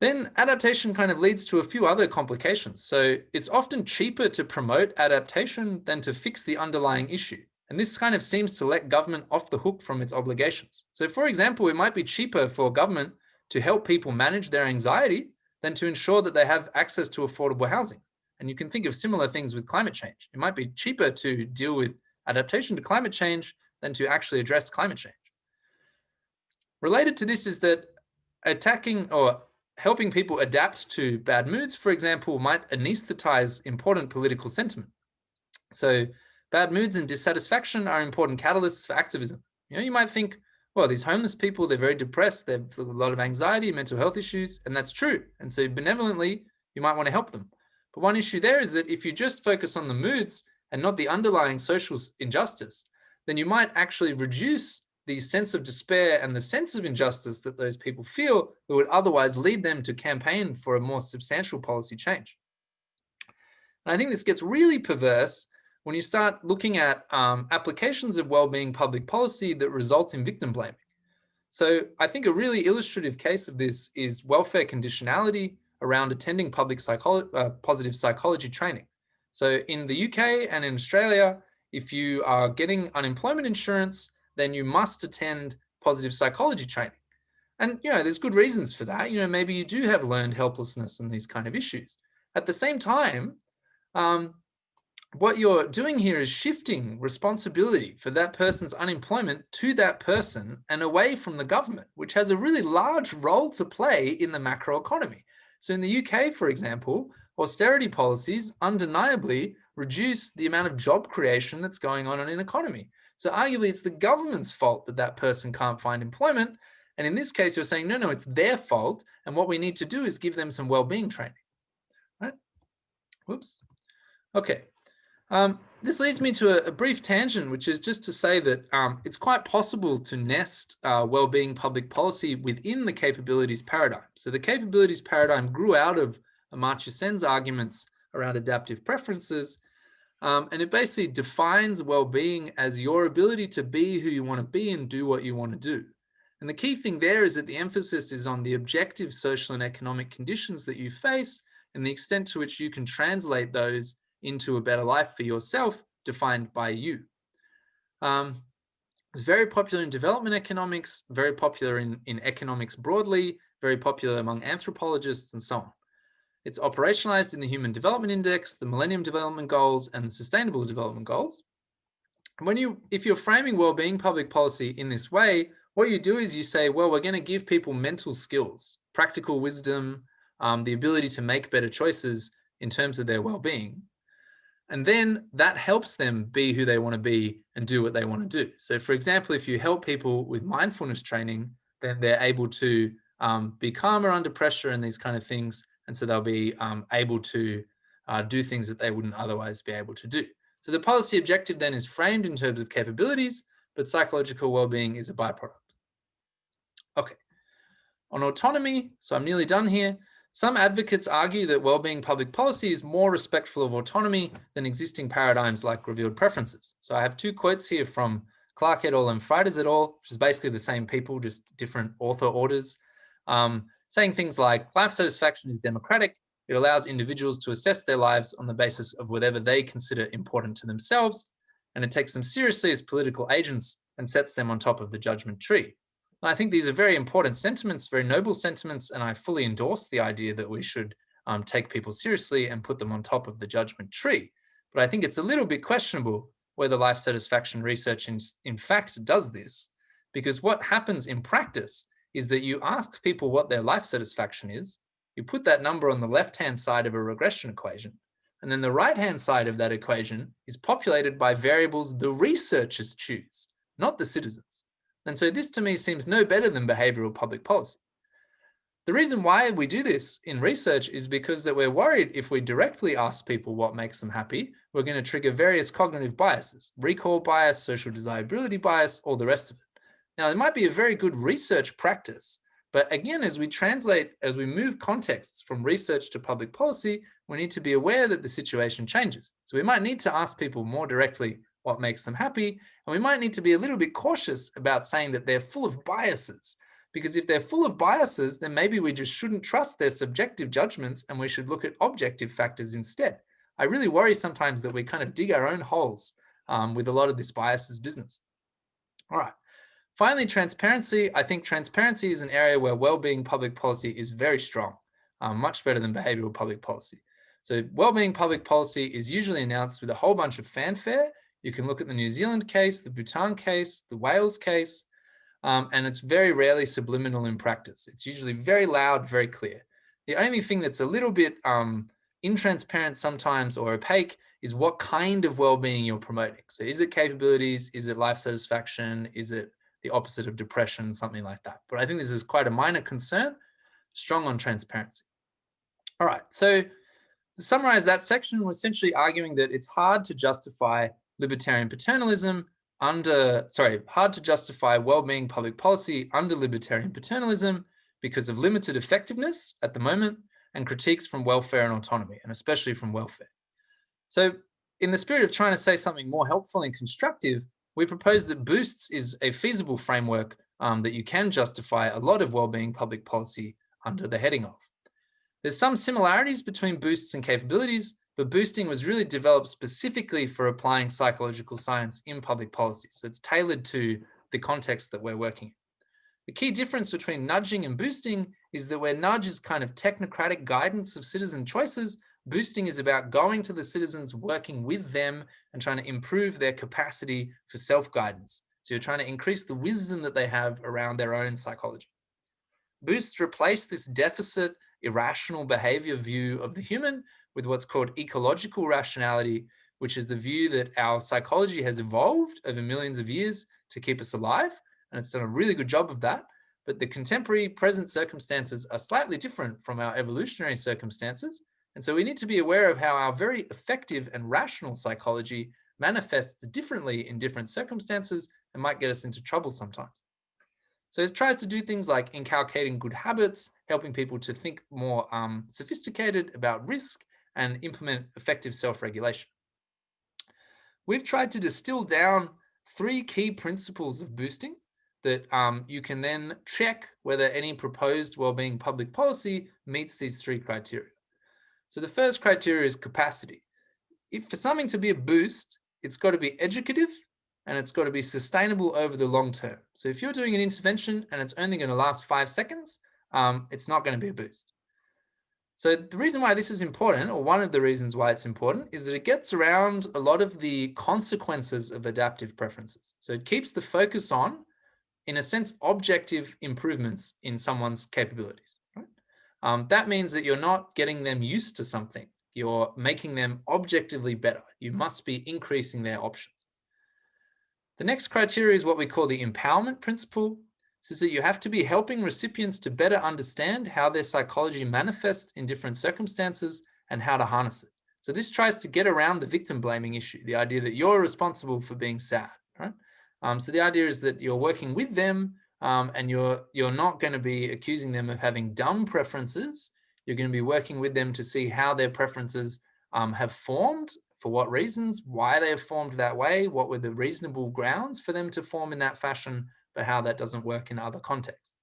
Then adaptation kind of leads to a few other complications. So it's often cheaper to promote adaptation than to fix the underlying issue. And this kind of seems to let government off the hook from its obligations. So for example, it might be cheaper for government to help people manage their anxiety than to ensure that they have access to affordable housing. And you can think of similar things with climate change. It might be cheaper to deal with adaptation to climate change than to actually address climate change. Related to this is that attacking or helping people adapt to bad moods, for example, might anesthetize important political sentiment. So bad moods and dissatisfaction are important catalysts for activism. You might think, well, these homeless people, they're very depressed, they have a lot of anxiety, mental health issues, and that's true. And so benevolently, you might want to help them. But one issue there is that if you just focus on the moods and not the underlying social injustice, then you might actually reduce the sense of despair and the sense of injustice that those people feel that would otherwise lead them to campaign for a more substantial policy change. And I think this gets really perverse when you start looking at applications of well-being public policy that result in victim blaming. So I think a really illustrative case of this is welfare conditionality around attending public positive psychology training. So in the UK and in Australia, if you are getting unemployment insurance, then you must attend positive psychology training. And, there's good reasons for that. Maybe you do have learned helplessness and these kind of issues. At the same time, what you're doing here is shifting responsibility for that person's unemployment to that person and away from the government, which has a really large role to play in the macroeconomy. So in the UK, for example, austerity policies undeniably reduce the amount of job creation that's going on in an economy. So arguably, it's the government's fault that that person can't find employment. And in this case, you're saying, no, it's their fault. And what we need to do is give them some well-being training, right? Whoops. Okay. This leads me to a brief tangent, which is just to say that it's quite possible to nest well-being public policy within the capabilities paradigm. So the capabilities paradigm grew out of Amartya Sen's arguments around adaptive preferences. And it basically defines well-being as your ability to be who you want to be and do what you want to do. And the key thing there is that the emphasis is on the objective social and economic conditions that you face and the extent to which you can translate those into a better life for yourself, defined by you. It's very popular in development economics, very popular in economics broadly, very popular among anthropologists and so on. It's operationalized in the Human Development Index, the Millennium Development Goals, and the Sustainable Development Goals. If you're framing well-being public policy in this way, what you do is you say, well, we're going to give people mental skills, practical wisdom, the ability to make better choices in terms of their well-being. And then that helps them be who they want to be and do what they want to do. So for example, if you help people with mindfulness training, then they're able to be calmer under pressure and these kind of things. And so they'll be able to do things that they wouldn't otherwise be able to do. So the policy objective then is framed in terms of capabilities, but psychological well-being is a byproduct. Okay, on autonomy, so I'm nearly done here. Some advocates argue that well-being public policy is more respectful of autonomy than existing paradigms like revealed preferences. So I have two quotes here from Clark et al. And Fridays et al., which is basically the same people, just different author orders, saying things like, life satisfaction is democratic. It allows individuals to assess their lives on the basis of whatever they consider important to themselves, and it takes them seriously as political agents and sets them on top of the judgment tree. I think these are very important sentiments, very noble sentiments, and I fully endorse the idea that we should take people seriously and put them on top of the judgment tree. But I think it's a little bit questionable whether life satisfaction research in fact does this, because what happens in practice is that you ask people what their life satisfaction is, you put that number on the left-hand side of a regression equation, and then the right-hand side of that equation is populated by variables the researchers choose, not the citizens. And so this to me seems no better than behavioral public policy. The reason why we do this in research is because that we're worried if we directly ask people what makes them happy, we're going to trigger various cognitive biases, recall bias, social desirability bias, all the rest of it. Now, it might be a very good research practice, but again, as we move contexts from research to public policy, we need to be aware that the situation changes. So we might need to ask people more directly what makes them happy, and we might need to be a little bit cautious about saying that they're full of biases, because if they're full of biases, then maybe we just shouldn't trust their subjective judgments and we should look at objective factors instead. I really worry sometimes that we kind of dig our own holes with a lot of this biases business. All right. Finally, transparency. I think transparency is an area where well-being public policy is very strong, much better than behavioral public policy. So well-being public policy is usually announced with a whole bunch of fanfare. You can look at the New Zealand case, the Bhutan case, the Wales case, and it's very rarely subliminal in practice. It's usually very loud, very clear. The only thing that's a little bit intransparent sometimes or opaque is what kind of well-being you're promoting. So is it capabilities? Is it life satisfaction? Is it the opposite of depression, something like that? But I think this is quite a minor concern, strong on transparency. All right, so to summarize that section, we're essentially arguing that it's hard to justify libertarian paternalism hard to justify well-being public policy under libertarian paternalism because of limited effectiveness at the moment and critiques from welfare and autonomy, and especially from welfare. So in the spirit of trying to say something more helpful and constructive, we propose that boosts is a feasible framework that you can justify a lot of well-being public policy under the heading of. There's some similarities between boosts and capabilities, but boosting was really developed specifically for applying psychological science in public policy. So it's tailored to the context that we're working in. The key difference between nudging and boosting is that where nudge is kind of technocratic guidance of citizen choices, boosting is about going to the citizens, working with them and trying to improve their capacity for self-guidance. So you're trying to increase the wisdom that they have around their own psychology. Boosts replace this deficit, irrational behavior view of the human with what's called ecological rationality, which is the view that our psychology has evolved over millions of years to keep us alive. And it's done a really good job of that. But the contemporary present circumstances are slightly different from our evolutionary circumstances. And so we need to be aware of how our very effective and rational psychology manifests differently in different circumstances and might get us into trouble sometimes. So it tries to do things like inculcating good habits, helping people to think more sophisticated about risk and implement effective self-regulation. We've tried to distill down 3 key principles of boosting that you can then check whether any proposed well-being public policy meets these 3 criteria. So the first criteria is capacity. If for something to be a boost, it's got to be educative and it's got to be sustainable over the long term. So if you're doing an intervention and it's only going to last 5 seconds, it's not going to be a boost. So the reason why this is important, or one of the reasons why it's important, is that it gets around a lot of the consequences of adaptive preferences. So it keeps the focus on, in a sense, objective improvements in someone's capabilities. Right? That means that you're not getting them used to something. You're making them objectively better. You must be increasing their options. The next criteria is what we call the empowerment principle. This is that you have to be helping recipients to better understand how their psychology manifests in different circumstances and how to harness it. So this tries to get around the victim blaming issue, the idea that you're responsible for being sad, right? So the idea is that you're working with them and you're not going to be accusing them of having dumb preferences. You're going to be working with them to see how their preferences have formed, for what reasons, why they have formed that way, what were the reasonable grounds for them to form in that fashion, but how that doesn't work in other contexts.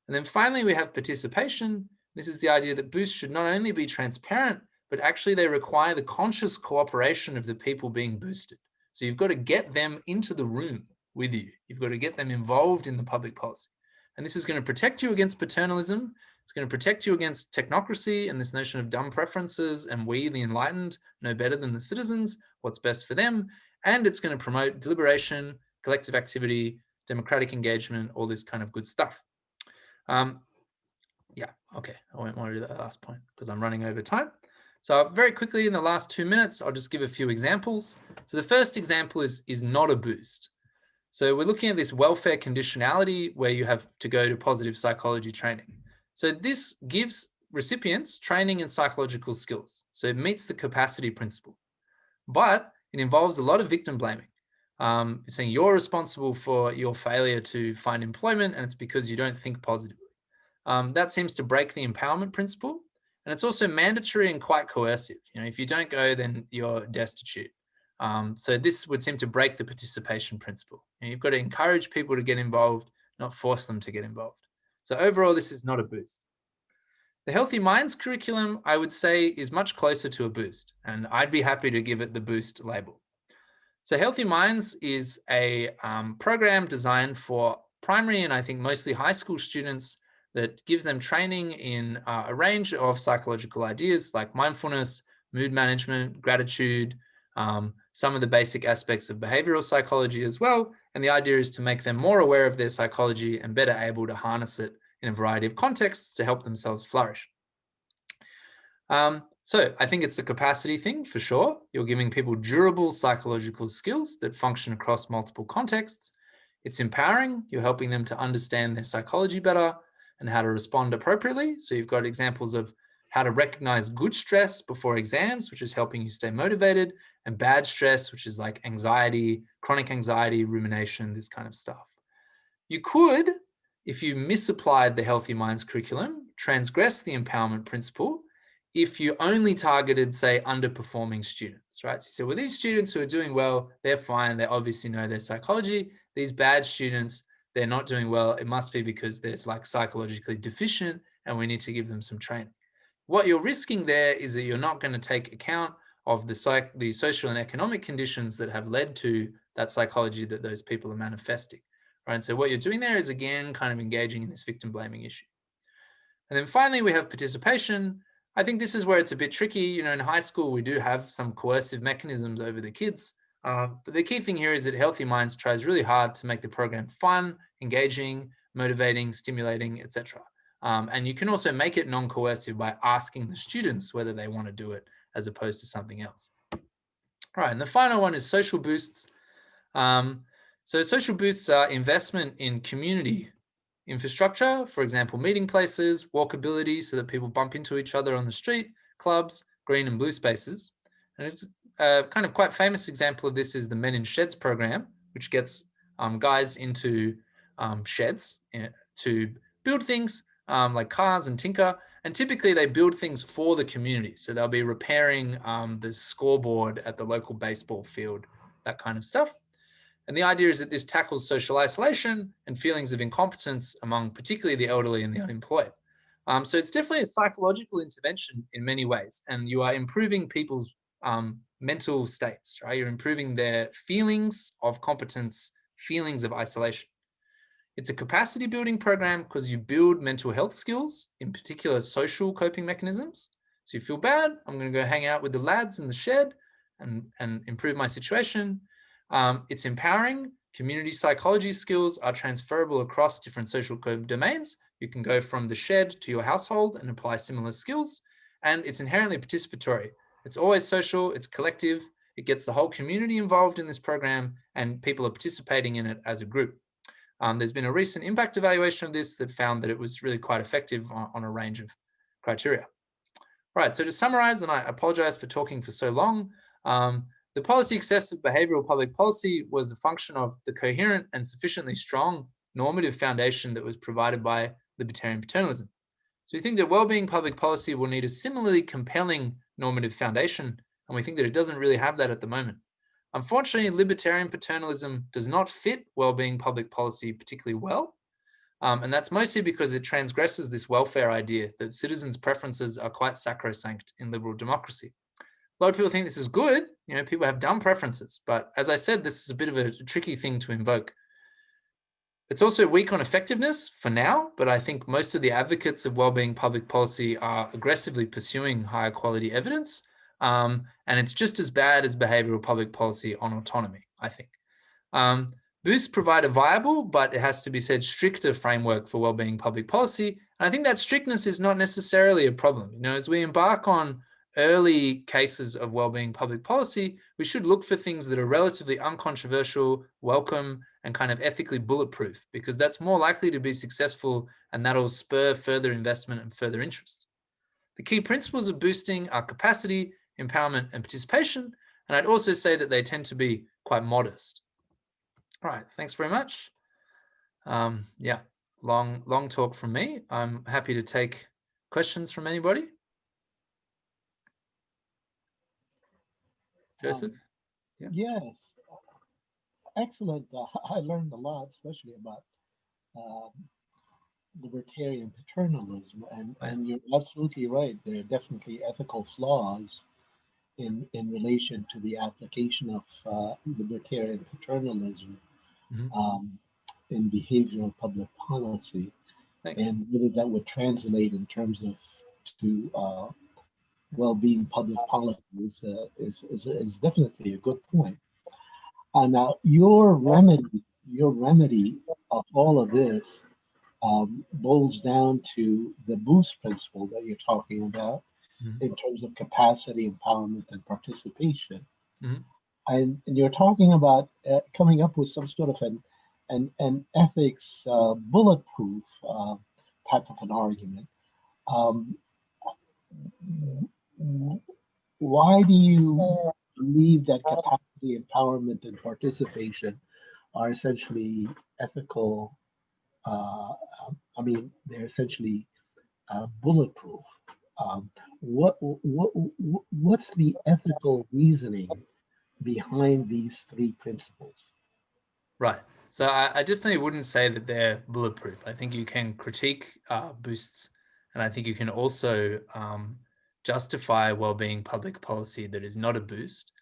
And then finally, we have participation. This is the idea that boosts should not only be transparent, but actually they require the conscious cooperation of the people being boosted. So you've got to get them into the room with you. You've got to get them involved in the public policy. And this is going to protect you against paternalism. It's going to protect you against technocracy and this notion of dumb preferences and we, the enlightened, know better than the citizens, what's best for them. And it's going to promote deliberation, collective activity, democratic engagement, all this kind of good stuff. Yeah, okay, I won't want to do that last point because I'm running over time. So very quickly in the last 2 minutes, I'll just give a few examples. So the first example is not a boost. So we're looking at this welfare conditionality where you have to go to positive psychology training. So this gives recipients training in psychological skills. So it meets the capacity principle, but it involves a lot of victim blaming. It's saying you're responsible for your failure to find employment and it's because you don't think positively. That seems to break the empowerment principle. And it's also mandatory and quite coercive. You know, if you don't go, then you're destitute. So this would seem to break the participation principle. And you've got to encourage people to get involved, not force them to get involved. So overall, this is not a boost. The Healthy Minds curriculum, I would say, is much closer to a boost, and I'd be happy to give it the boost label. So Healthy Minds is a program designed for primary and I think mostly high school students that gives them training in a range of psychological ideas like mindfulness, mood management, gratitude, some of the basic aspects of behavioral psychology as well. And the idea is to make them more aware of their psychology and better able to harness it in a variety of contexts to help themselves flourish. So I think it's a capacity thing for sure. You're giving people durable psychological skills that function across multiple contexts. It's empowering. You're helping them to understand their psychology better and how to respond appropriately. So you've got examples of how to recognize good stress before exams, which is helping you stay motivated, and bad stress, which is like anxiety, chronic anxiety, rumination, this kind of stuff. You could, if you misapplied the Healthy Minds curriculum, transgress the empowerment principle if you only targeted, say, underperforming students, right? So you say, well, these students who are doing well, they're fine. They obviously know their psychology. These bad students, they're not doing well. It must be because they're like psychologically deficient and we need to give them some training. What you're risking there is that you're not going to take account of the social and economic conditions that have led to that psychology that those people are manifesting, right? So what you're doing there is, again, kind of engaging in this victim blaming issue. And then finally, we have participation. I think this is where it's a bit tricky. You know, in high school, we do have some coercive mechanisms over the kids. But the key thing here is that Healthy Minds tries really hard to make the program fun, engaging, motivating, stimulating, etc. And you can also make it non-coercive by asking the students whether they want to do it as opposed to something else. All right, and the final one is social boosts. So social boosts are investment in community infrastructure, for example, meeting places, walkability so that people bump into each other on the street, clubs, green and blue spaces. And it's a kind of quite famous example of this is the Men in Sheds program, which gets guys into sheds to build things like cars and tinker. And typically they build things for the community. So they'll be repairing the scoreboard at the local baseball field, that kind of stuff. And the idea is that this tackles social isolation and feelings of incompetence among particularly the elderly and the unemployed. So it's definitely a psychological intervention in many ways, and you are improving people's mental states, right? You're improving their feelings of competence, feelings of isolation. It's a capacity building program because you build mental health skills, in particular social coping mechanisms. So you feel bad, I'm going to go hang out with the lads in the shed and improve my situation. It's empowering. Community psychology skills are transferable across different social domains. You can go from the shed to your household and apply similar skills. And it's inherently participatory. It's always social, it's collective, it gets the whole community involved in this program, and people are participating in it as a group. There's been a recent impact evaluation of this that found that it was really quite effective on a range of criteria. Right, so to summarize, and I apologize for talking for so long, the policy success of behavioral public policy was a function of the coherent and sufficiently strong normative foundation that was provided by libertarian paternalism. So we think that well-being public policy will need a similarly compelling normative foundation, and we think that it doesn't really have that at the moment. Unfortunately, libertarian paternalism does not fit well-being public policy particularly well, and that's mostly because it transgresses this welfare idea that citizens' preferences are quite sacrosanct in liberal democracy. A lot of people think this is good. You know, people have dumb preferences, but as I said, this is a bit of a tricky thing to invoke. It's also weak on effectiveness for now, but I think most of the advocates of well-being public policy are aggressively pursuing higher quality evidence, and it's just as bad as behavioral public policy on autonomy, I think. Boosts provide a viable, but it has to be said, stricter framework for well-being public policy. And I think that strictness is not necessarily a problem. You know, as we embark on early cases of well-being public policy, we should look for things that are relatively uncontroversial, welcome, and kind of ethically bulletproof, because that's more likely to be successful and that'll spur further investment and further interest. The key principles of boosting are capacity, empowerment, and participation. And I'd also say that they tend to be quite modest. All right, thanks very much. Yeah, long talk from me. I'm happy to take questions from anybody. Joseph? Yeah. Yes, excellent. I learned a lot, especially about libertarian paternalism, and you're absolutely right. There are definitely ethical flaws in relation to the application of libertarian paternalism in behavioral public policy. Thanks. And whether that would translate in terms of to well-being public policy is definitely a good point. Now, your remedy of all of this boils down to the boost principle that you're talking about in terms of capacity, empowerment, and participation. And you're talking about coming up with some sort of an ethics bulletproof type of an argument. Why do you believe that capacity, empowerment, and participation are essentially ethical? They're essentially bulletproof. What's the ethical reasoning behind these three principles? Right. So I definitely wouldn't say that they're bulletproof. I think you can critique boosts, and I think you can also justify well-being public policy that is not a boost.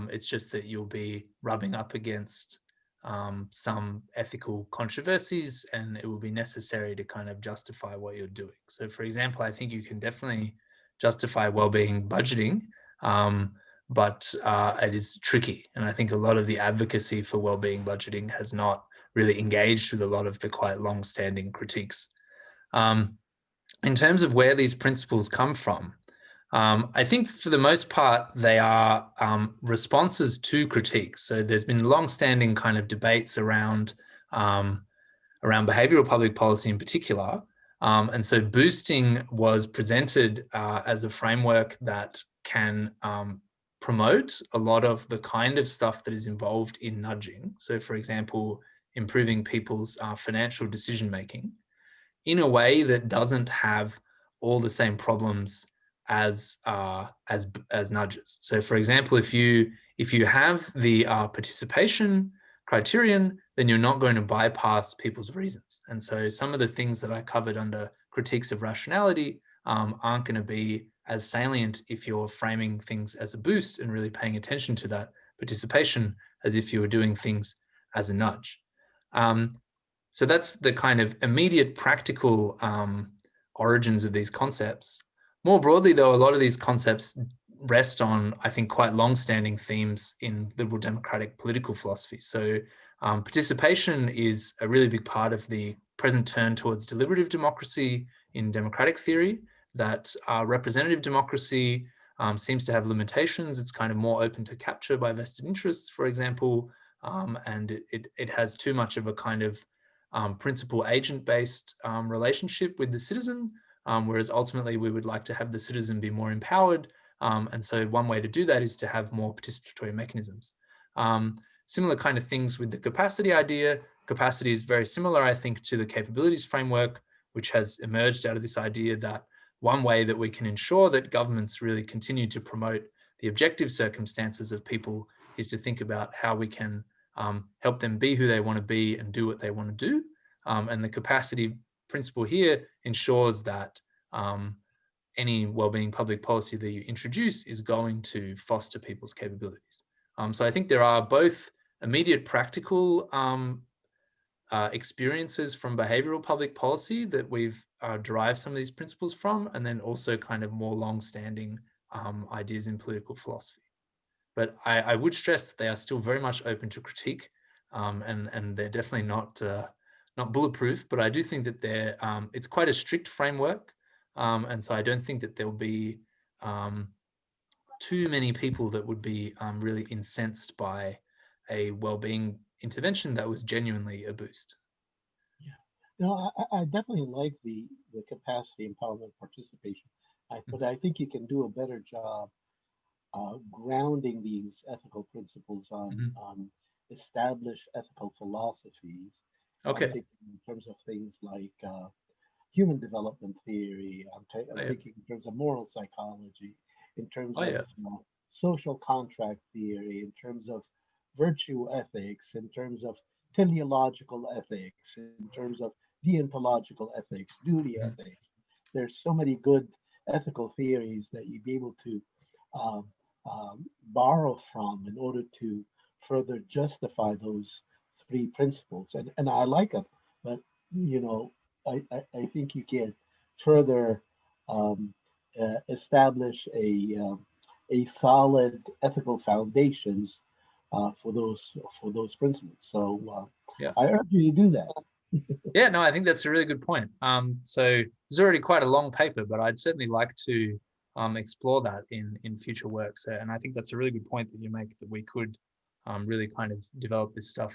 It's just that you'll be rubbing up against some ethical controversies, and it will be necessary to kind of justify what you're doing. So, for example, I think you can definitely justify well-being budgeting, but it is tricky. And I think a lot of the advocacy for well-being budgeting has not really engaged with a lot of the quite long-standing critiques. In terms of where these principles come from, I think for the most part, they are responses to critiques. So there's been long-standing kind of debates around behavioral public policy in particular. And so boosting was presented as a framework that can promote a lot of the kind of stuff that is involved in nudging. So, for example, improving people's financial decision-making in a way that doesn't have all the same problems as nudges. So, for example, if you have the participation criterion, then you're not going to bypass people's reasons. And so some of the things that I covered under critiques of rationality aren't going to be as salient if you're framing things as a boost and really paying attention to that participation as if you were doing things as a nudge. So that's the kind of immediate practical origins of these concepts. More broadly, though, a lot of these concepts rest on, I think, quite long-standing themes in liberal democratic political philosophy. So participation is a really big part of the present turn towards deliberative democracy in democratic theory, that representative democracy seems to have limitations. It's kind of more open to capture by vested interests, for example, and it has too much of a kind of principal agent-based relationship with the citizen, whereas ultimately we would like to have the citizen be more empowered. And so one way to do that is to have more participatory mechanisms. Similar kind of things with the capacity idea. Capacity is very similar, I think, to the capabilities framework, which has emerged out of this idea that one way that we can ensure that governments really continue to promote the objective circumstances of people is to think about how we can help them be who they want to be and do what they want to do. And the capacity principle here ensures that any well-being public policy that you introduce is going to foster people's capabilities. So I think there are both immediate practical experiences from behavioral public policy that we've derived some of these principles from, and then also kind of more long-standing ideas in political philosophy. But I would stress that they are still very much open to critique, and they're definitely not bulletproof. But I do think that it's quite a strict framework, and so I don't think that there'll be too many people that would be really incensed by a well-being intervention that was genuinely a boost. Yeah, no, I definitely like the capacity, empowerment, participation. But I think you can do a better job grounding these ethical principles on established ethical philosophies. Okay. I'm thinking in terms of things like human development theory. I'm thinking in terms of moral psychology, in terms of social contract theory, in terms of virtue ethics, in terms of teleological ethics, in terms of deontological ethics, duty ethics. There's so many good ethical theories that you'd be able to borrow from in order to further justify those three principles. And I like them, but you know, I think you can further establish a solid ethical foundations for those principles. So yeah, I urge you to do that. Yeah, no, I think that's a really good point. So it's already quite a long paper, but I'd certainly like to explore that in future works. And I think that's a really good point that you make, that we could really kind of develop this stuff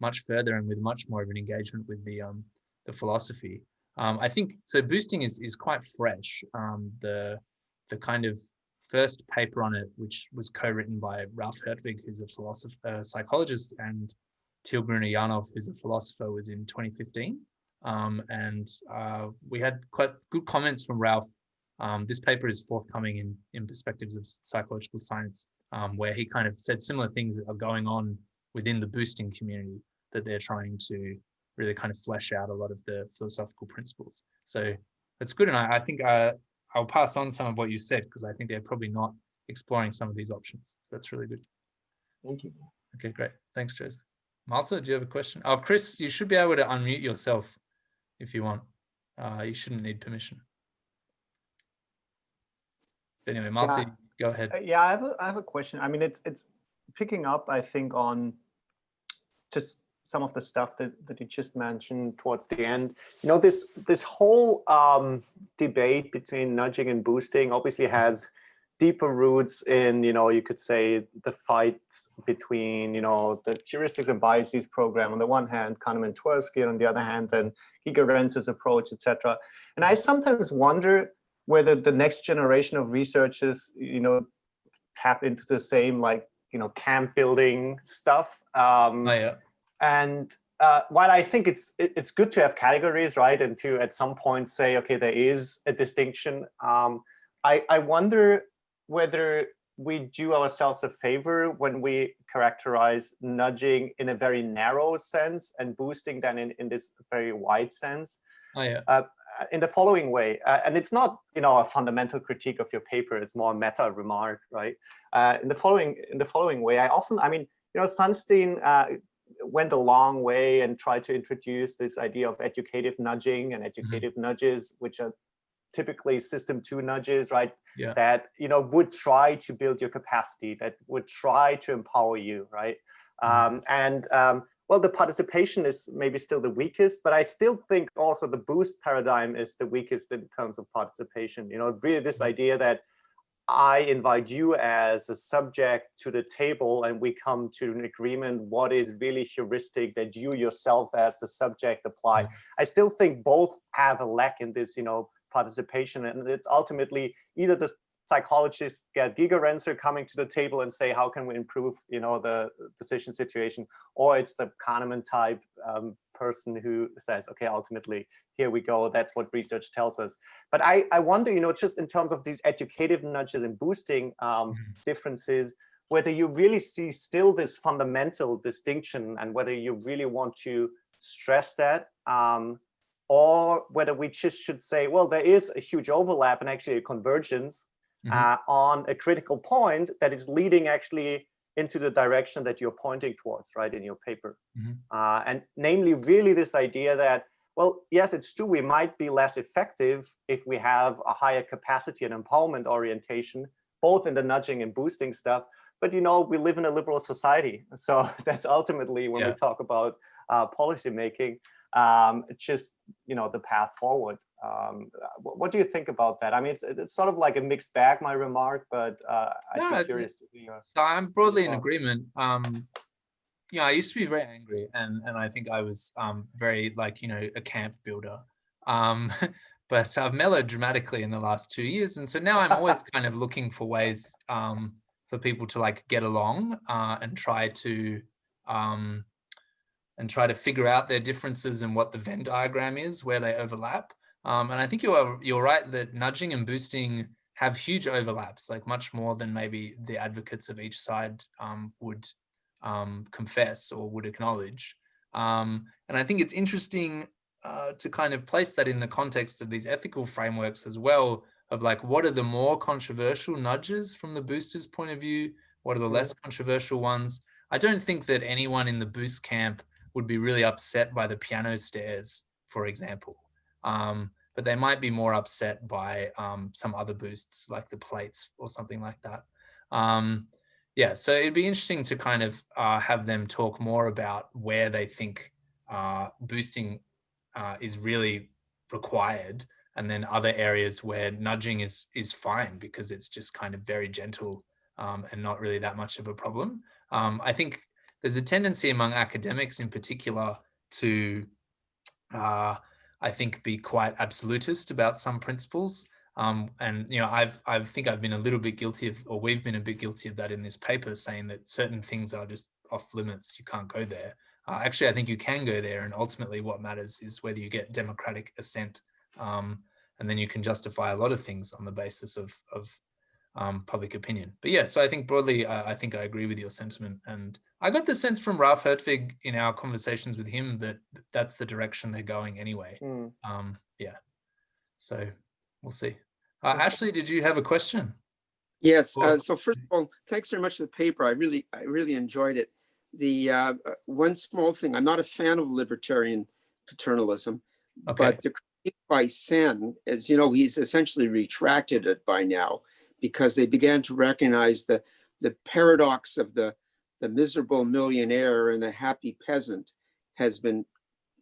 much further and with much more of an engagement with the philosophy. I think so. Boosting is quite fresh. The kind of first paper on it, which was co-written by Ralph Hertwig, who's a philosopher, psychologist, and Tilbrunner Janov, who's a philosopher, was in 2015. And we had quite good comments from Ralph. This paper is forthcoming in Perspectives of Psychological Science, where he kind of said similar things that are going on within the boosting community, that they're trying to really kind of flesh out a lot of the philosophical principles. So that's good. And I think I'll pass on some of what you said, because I think they're probably not exploring some of these options. So that's really good. Thank you. Okay, great. Thanks, Joseph. Malta, do you have a question? Oh, Chris, you should be able to unmute yourself if you want. You shouldn't need permission. But anyway, Malta, go ahead. Yeah, I have a question. I mean, it's picking up, I think, on just some of the stuff that you just mentioned towards the end. You know, this whole debate between nudging and boosting obviously has deeper roots in, you know, you could say the fights between, you know, the heuristics and biases program on the one hand, Kahneman and Tversky, on the other hand, and Gigerentz's approach, etc. And I sometimes wonder whether the next generation of researchers, you know, tap into the same, like, you know, camp building stuff. And while I think it's good to have categories, right, and to at some point say, okay, there is a distinction, I wonder whether we do ourselves a favor when we characterize nudging in a very narrow sense and boosting then in this very wide sense. In the following way, and it's not, you know, a fundamental critique of your paper, it's more a meta remark, right? In the following way, I mean, you know, Sunstein went a long way and tried to introduce this idea of educative nudging and educative nudges, which are typically system 2 nudges, right? Yeah. That, you know, would try to build your capacity, that would try to empower you, right? Well, the participation is maybe still the weakest, but I still think also the boost paradigm is the weakest in terms of participation. You know, really this idea that I invite you as a subject to the table and we come to an agreement what is really heuristic that you yourself as the subject apply. I still think both have a lack in this, you know, participation, and it's ultimately either the psychologists get Gigerenzer coming to the table and say, how can we improve, you know, the decision situation, or it's the Kahneman type person who says, okay, ultimately, here we go, that's what research tells us. But I wonder, you know, just in terms of these educative nudges and boosting differences, whether you really see still this fundamental distinction and whether you really want to stress that, or whether we just should say, well, there is a huge overlap and actually a convergence on a critical point that is leading actually into the direction that you're pointing towards, right, in your paper. And namely, really this idea that, well, yes, it's true, we might be less effective if we have a higher capacity and empowerment orientation, both in the nudging and boosting stuff. But, you know, we live in a liberal society. So that's ultimately when we talk about policy making, just, you know, the path forward. What do you think about that? I mean, it's sort of like a mixed bag, my remark, but I'd be curious to hear. So I'm broadly in agreement. You know, I used to be very angry, and I think I was very, like, you know, a camp builder. But I've mellowed dramatically in the last 2 years, and so now I'm always kind of looking for ways for people to, like, get along and try to figure out their differences and what the Venn diagram is, where they overlap. And I think you're right that nudging and boosting have huge overlaps, like much more than maybe the advocates of each side would confess or would acknowledge. And I think it's interesting to kind of place that in the context of these ethical frameworks as well, of like, what are the more controversial nudges from the boosters' point of view? What are the less controversial ones? I don't think that anyone in the boost camp would be really upset by the piano stairs, for example. But they might be more upset by some other boosts like the plates or something like that. Yeah, so it'd be interesting to kind of have them talk more about where they think boosting is really required, and then other areas where nudging is fine because it's just kind of very gentle and not really that much of a problem. I think there's a tendency among academics in particular to, I think, be quite absolutist about some principles. And, you know, I think I've been a little bit guilty of, or we've been a bit guilty of that in this paper, saying that certain things are just off limits. You can't go there. Actually, I think you can go there. And ultimately what matters is whether you get democratic assent. And then you can justify a lot of things on the basis of public opinion. But yeah, so I think broadly, I think I agree with your sentiment. And I got the sense from Ralph Hertwig in our conversations with him that that's the direction they're going anyway. Yeah, so we'll see. Ashley, did you have a question? Yes. So first of all, thanks very much for the paper. I really enjoyed it. The one small thing, I'm not a fan of libertarian paternalism, but the critique by Sen, as you know, he's essentially retracted it by now, because they began to recognize the paradox of the miserable millionaire and the happy peasant has been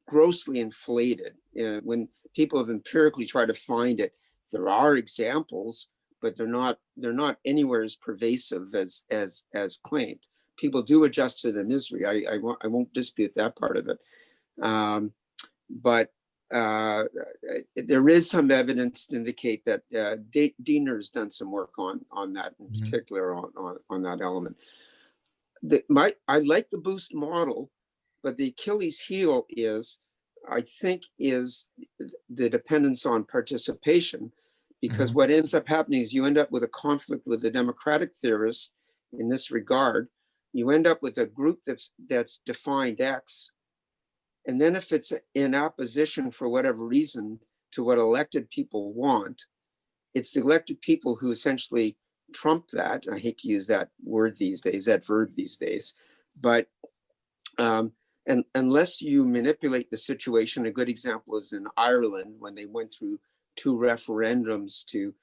grossly inflated. When people have empirically tried to find it, there are examples, but they're not anywhere as pervasive as claimed. People do adjust to the misery. I won't dispute that part of it. But there is some evidence to indicate that Diener's done some work on that, in particular on that element. I like the boost model, but the Achilles heel is, I think, is the dependence on participation, because what ends up happening is you end up with a conflict with the democratic theorists in this regard. You end up with a group that's defined X. And then if it's in opposition for whatever reason to what elected people want, it's the elected people who essentially trump that. I hate to use that word these days, that verb these days, but and unless you manipulate the situation, a good example is in Ireland when they went through 2 referendums to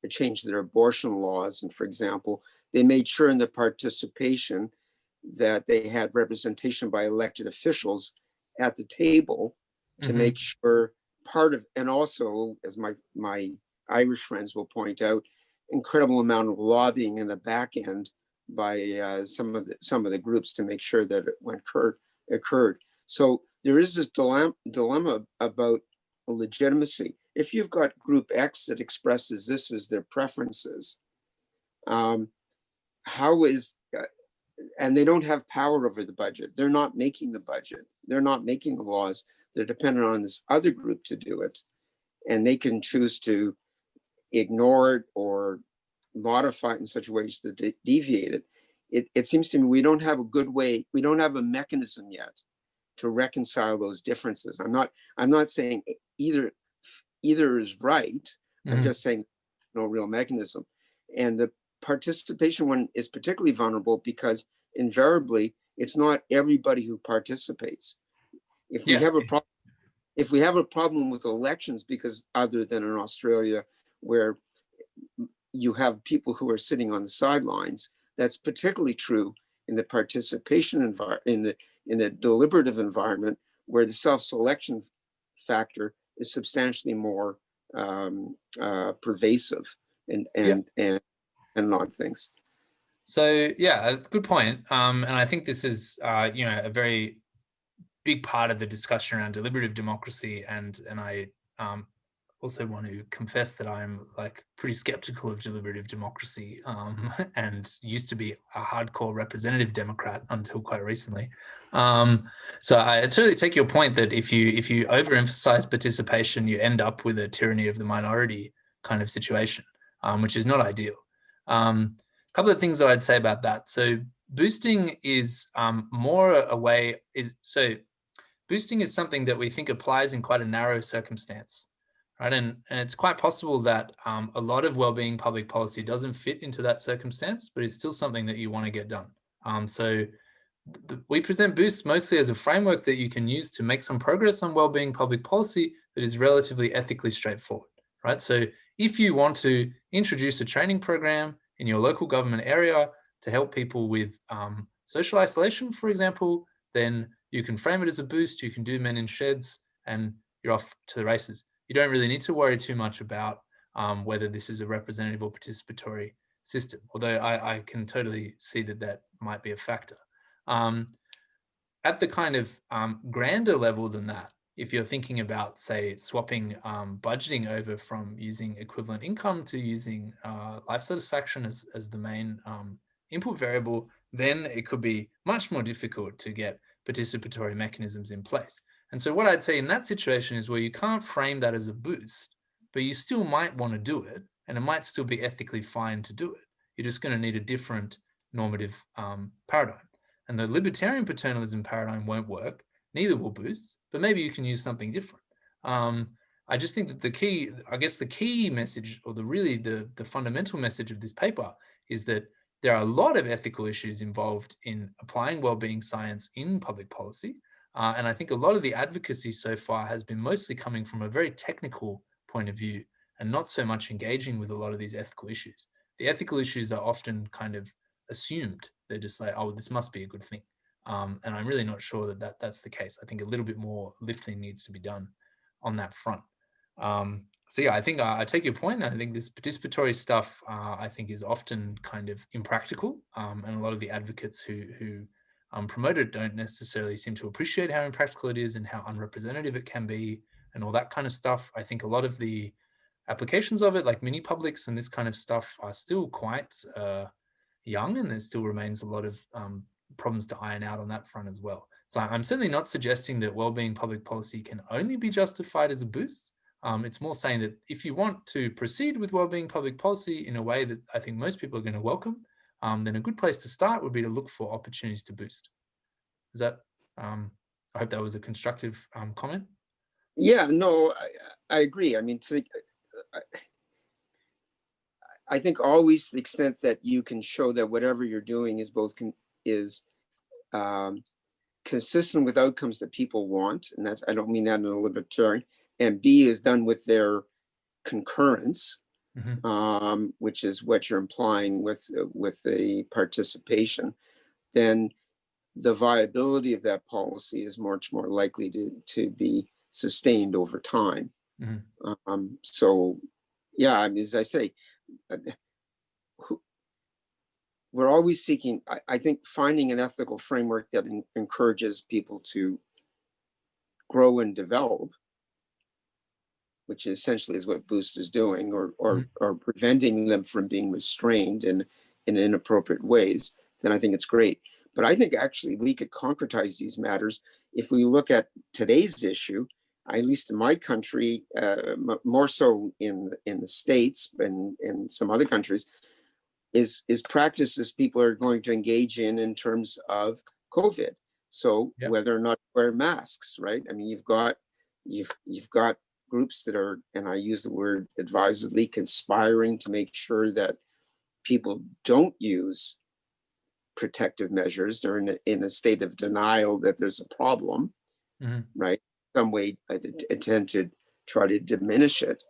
change their abortion laws. And for example, they made sure in the participation that they had representation by elected officials at the table to make sure part of, and also, as my Irish friends will point out, incredible amount of lobbying in the back end by some of the groups to make sure that it occurred. So there is this dilemma about legitimacy. If you've got group X that expresses this as their preferences, how is, and they don't have power over the budget. They're not making the budget. They're not making the laws. They're dependent on this other group to do it. And they can choose to ignore it or modify it in such ways to deviate it. It seems to me we don't have a good way, we don't have a mechanism yet to reconcile those differences. I'm not saying either is right. I'm just saying no real mechanism. And the participation one is particularly vulnerable because invariably it's not everybody who participates. If we have a problem with elections, because other than in Australia where you have people who are sitting on the sidelines, that's particularly true in the participation environment, in the deliberative environment, where the self-selection factor is substantially more pervasive and on things. So yeah, it's a good point. And I think this is a very big part of the discussion around deliberative democracy, and I also want to confess that I'm like pretty skeptical of deliberative democracy and used to be a hardcore representative Democrat until quite recently. So I totally take your point that if you overemphasize participation, you end up with a tyranny of the minority kind of situation, which is not ideal. A couple of things that I'd say about that. So boosting is more a way boosting is something that we think applies in quite a narrow circumstance, right? And it's quite possible that a lot of well-being public policy doesn't fit into that circumstance, but it's still something that you want to get done. We present boosts mostly as a framework that you can use to make some progress on well-being public policy that is relatively ethically straightforward, right? So if you want to introduce a training program in your local government area to help people with social isolation, for example, then you can frame it as a boost. You can do men in sheds and you're off to the races. You don't really need to worry too much about whether this is a representative or participatory system, although I can totally see that that might be a factor. At the kind of grander level than that, if you're thinking about, say, swapping budgeting over from using equivalent income to using life satisfaction as the main input variable, then it could be much more difficult to get participatory mechanisms in place. And so what I'd say in that situation is where you can't frame that as a boost, but you still might want to do it, and it might still be ethically fine to do it. You're just going to need a different normative paradigm. And the libertarian paternalism paradigm won't work, neither will boosts, but maybe you can use something different. I just think that the key message, or the fundamental message of this paper is that there are a lot of ethical issues involved in applying well-being science in public policy. And I think a lot of the advocacy so far has been mostly coming from a very technical point of view and not so much engaging with a lot of these ethical issues. The ethical issues are often kind of assumed. They're just like, oh, this must be a good thing. And I'm really not sure that that's the case. I think a little bit more lifting needs to be done on that front. So yeah, I think I take your point. I think this participatory stuff, I think, is often kind of impractical. And a lot of the advocates who promote it don't necessarily seem to appreciate how impractical it is and how unrepresentative it can be and all that kind of stuff. I think a lot of the applications of it, like mini publics and this kind of stuff, are still quite young, and there still remains a lot of problems to iron out on that front as well. So I'm certainly not suggesting that well-being public policy can only be justified as a boost. It's more saying that if you want to proceed with well-being public policy in a way that I think most people are going to welcome, then a good place to start would be to look for opportunities to boost. Is that, I hope that was a constructive comment. Yeah, no, I agree. I mean, I think always to the extent that you can show that whatever you're doing is consistent with outcomes that people want, and that's, I don't mean that in a libertarian, and B, is done with their concurrence, which is what you're implying with the participation, then the viability of that policy is much more likely to be sustained over time. So yeah, I mean, as I say, we're always seeking, I think, finding an ethical framework that encourages people to grow and develop, which essentially is what Boost is doing, or preventing them from being restrained in inappropriate ways, then I think it's great. But I think actually we could concretize these matters if we look at today's issue, at least in my country, more so in the States and in some other countries, is practices people are going to engage in terms of COVID. So whether or not wear masks, right? I mean, you've got groups that are, and I use the word advisedly, conspiring to make sure that people don't use protective measures. They're in a state of denial that there's a problem, right? Some way I tend to try to diminish it.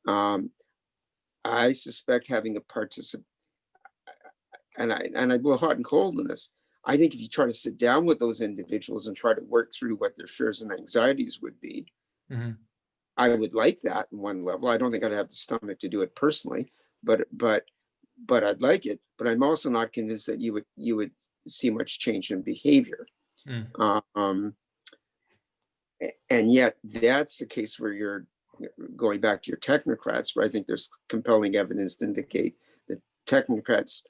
I suspect having a participant, and I blow hot and cold on this. I think if you try to sit down with those individuals and try to work through what their fears and anxieties would be, I would like that in one level. I don't think I'd have the stomach to do it personally, but I'd like it. But I'm also not convinced that you would see much change in behavior. And yet that's the case where you're going back to your technocrats, where I think there's compelling evidence to indicate that technocrats,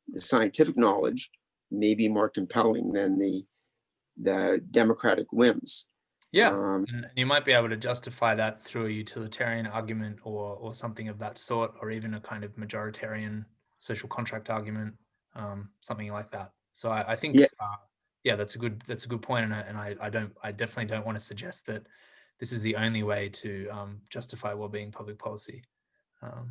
the scientific knowledge, may be more compelling than the democratic whims. Yeah, and you might be able to justify that through a utilitarian argument or something of that sort, or even a kind of majoritarian social contract argument, something like that. So I think, yeah, that's a good point, and I definitely don't want to suggest that this is the only way to justify well-being public policy.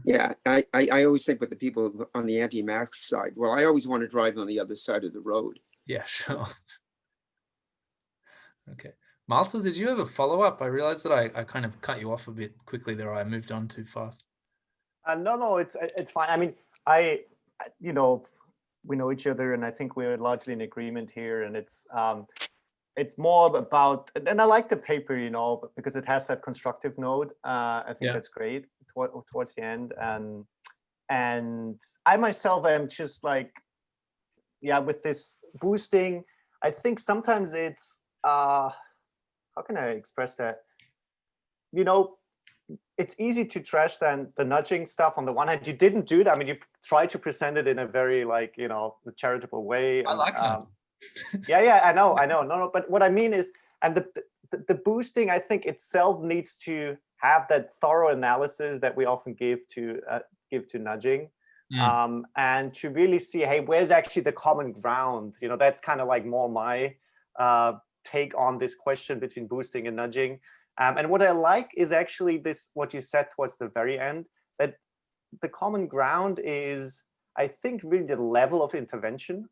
Yeah, I always think with the people on the anti-mask side, well, I always want to drive on the other side of the road. Yeah, sure. Okay. Malta, did you have a follow-up? I realized that I kind of cut you off a bit quickly there. I moved on too fast. No, it's fine. I mean, you know, we know each other, and I think we're largely in agreement here. And it's more about, and I like the paper, you know, because it has that constructive note. I think that's great towards the end. And I myself am just like, with this boosting, I think sometimes it's, how can I express that? You know, it's easy to trash then the nudging stuff on the one hand. You didn't do that. I mean, you try to present it in a very, like, you know, charitable way. I like that. Yeah, I know. No. But what I mean is, and the boosting, I think itself needs to have that thorough analysis that we often give to nudging. And to really see, hey, where's actually the common ground? You know, that's kind of like more my take on this question between boosting and nudging. And what I like is actually this, what you said towards the very end, that the common ground is, I think, really the level of intervention.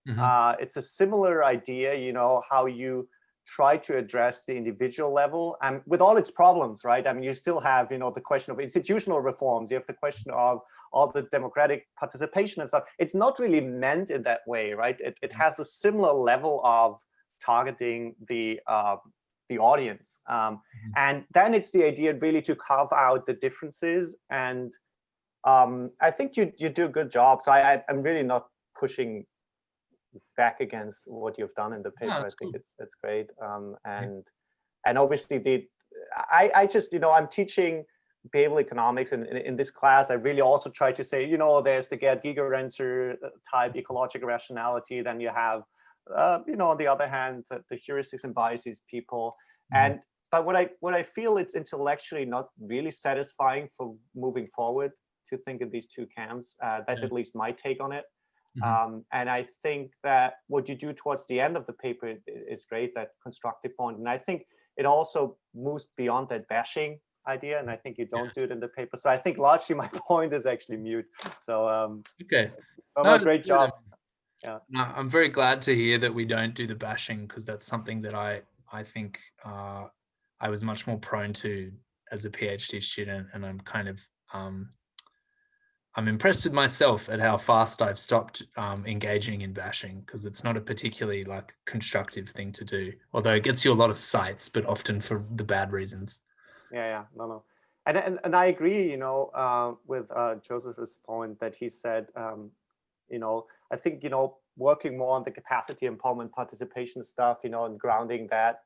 It's a similar idea, you know, how you try to address the individual level and with all its problems, right? I mean, you still have, you know, the question of institutional reforms. You have the question of all the democratic participation and stuff. It's not really meant in that way, right? It has a similar level of targeting the audience. And then it's the idea really to carve out the differences. And I think you do a good job. So I'm really not pushing back against what you've done in the paper. I think it's great. And obviously I just, you know, I'm teaching behavioral economics, and in this class I really also try to say, you know, there's the Gerd Gigerenzer type ecological rationality, then you have you know, on the other hand, the heuristics and biases people. But what I feel it's intellectually not really satisfying for moving forward to think of these two camps. That's at least my take on it. And I think that what you do towards the end of the paper is great, that constructive point. And I think it also moves beyond that bashing idea. And I think you don't do it in the paper. So I think largely my point is actually mute. So okay. Great job. Yeah. No, I'm very glad to hear that we don't do the bashing, because that's something that I think I was much more prone to as a PhD student, and I'm kind of I'm impressed with myself at how fast I've stopped engaging in bashing, because it's not a particularly like constructive thing to do, although it gets you a lot of cites, but often for the bad reasons. Yeah, no. And I agree, you know, with Joseph's point that he said, you know, I think, you know, working more on the capacity empowerment participation stuff, you know, and grounding that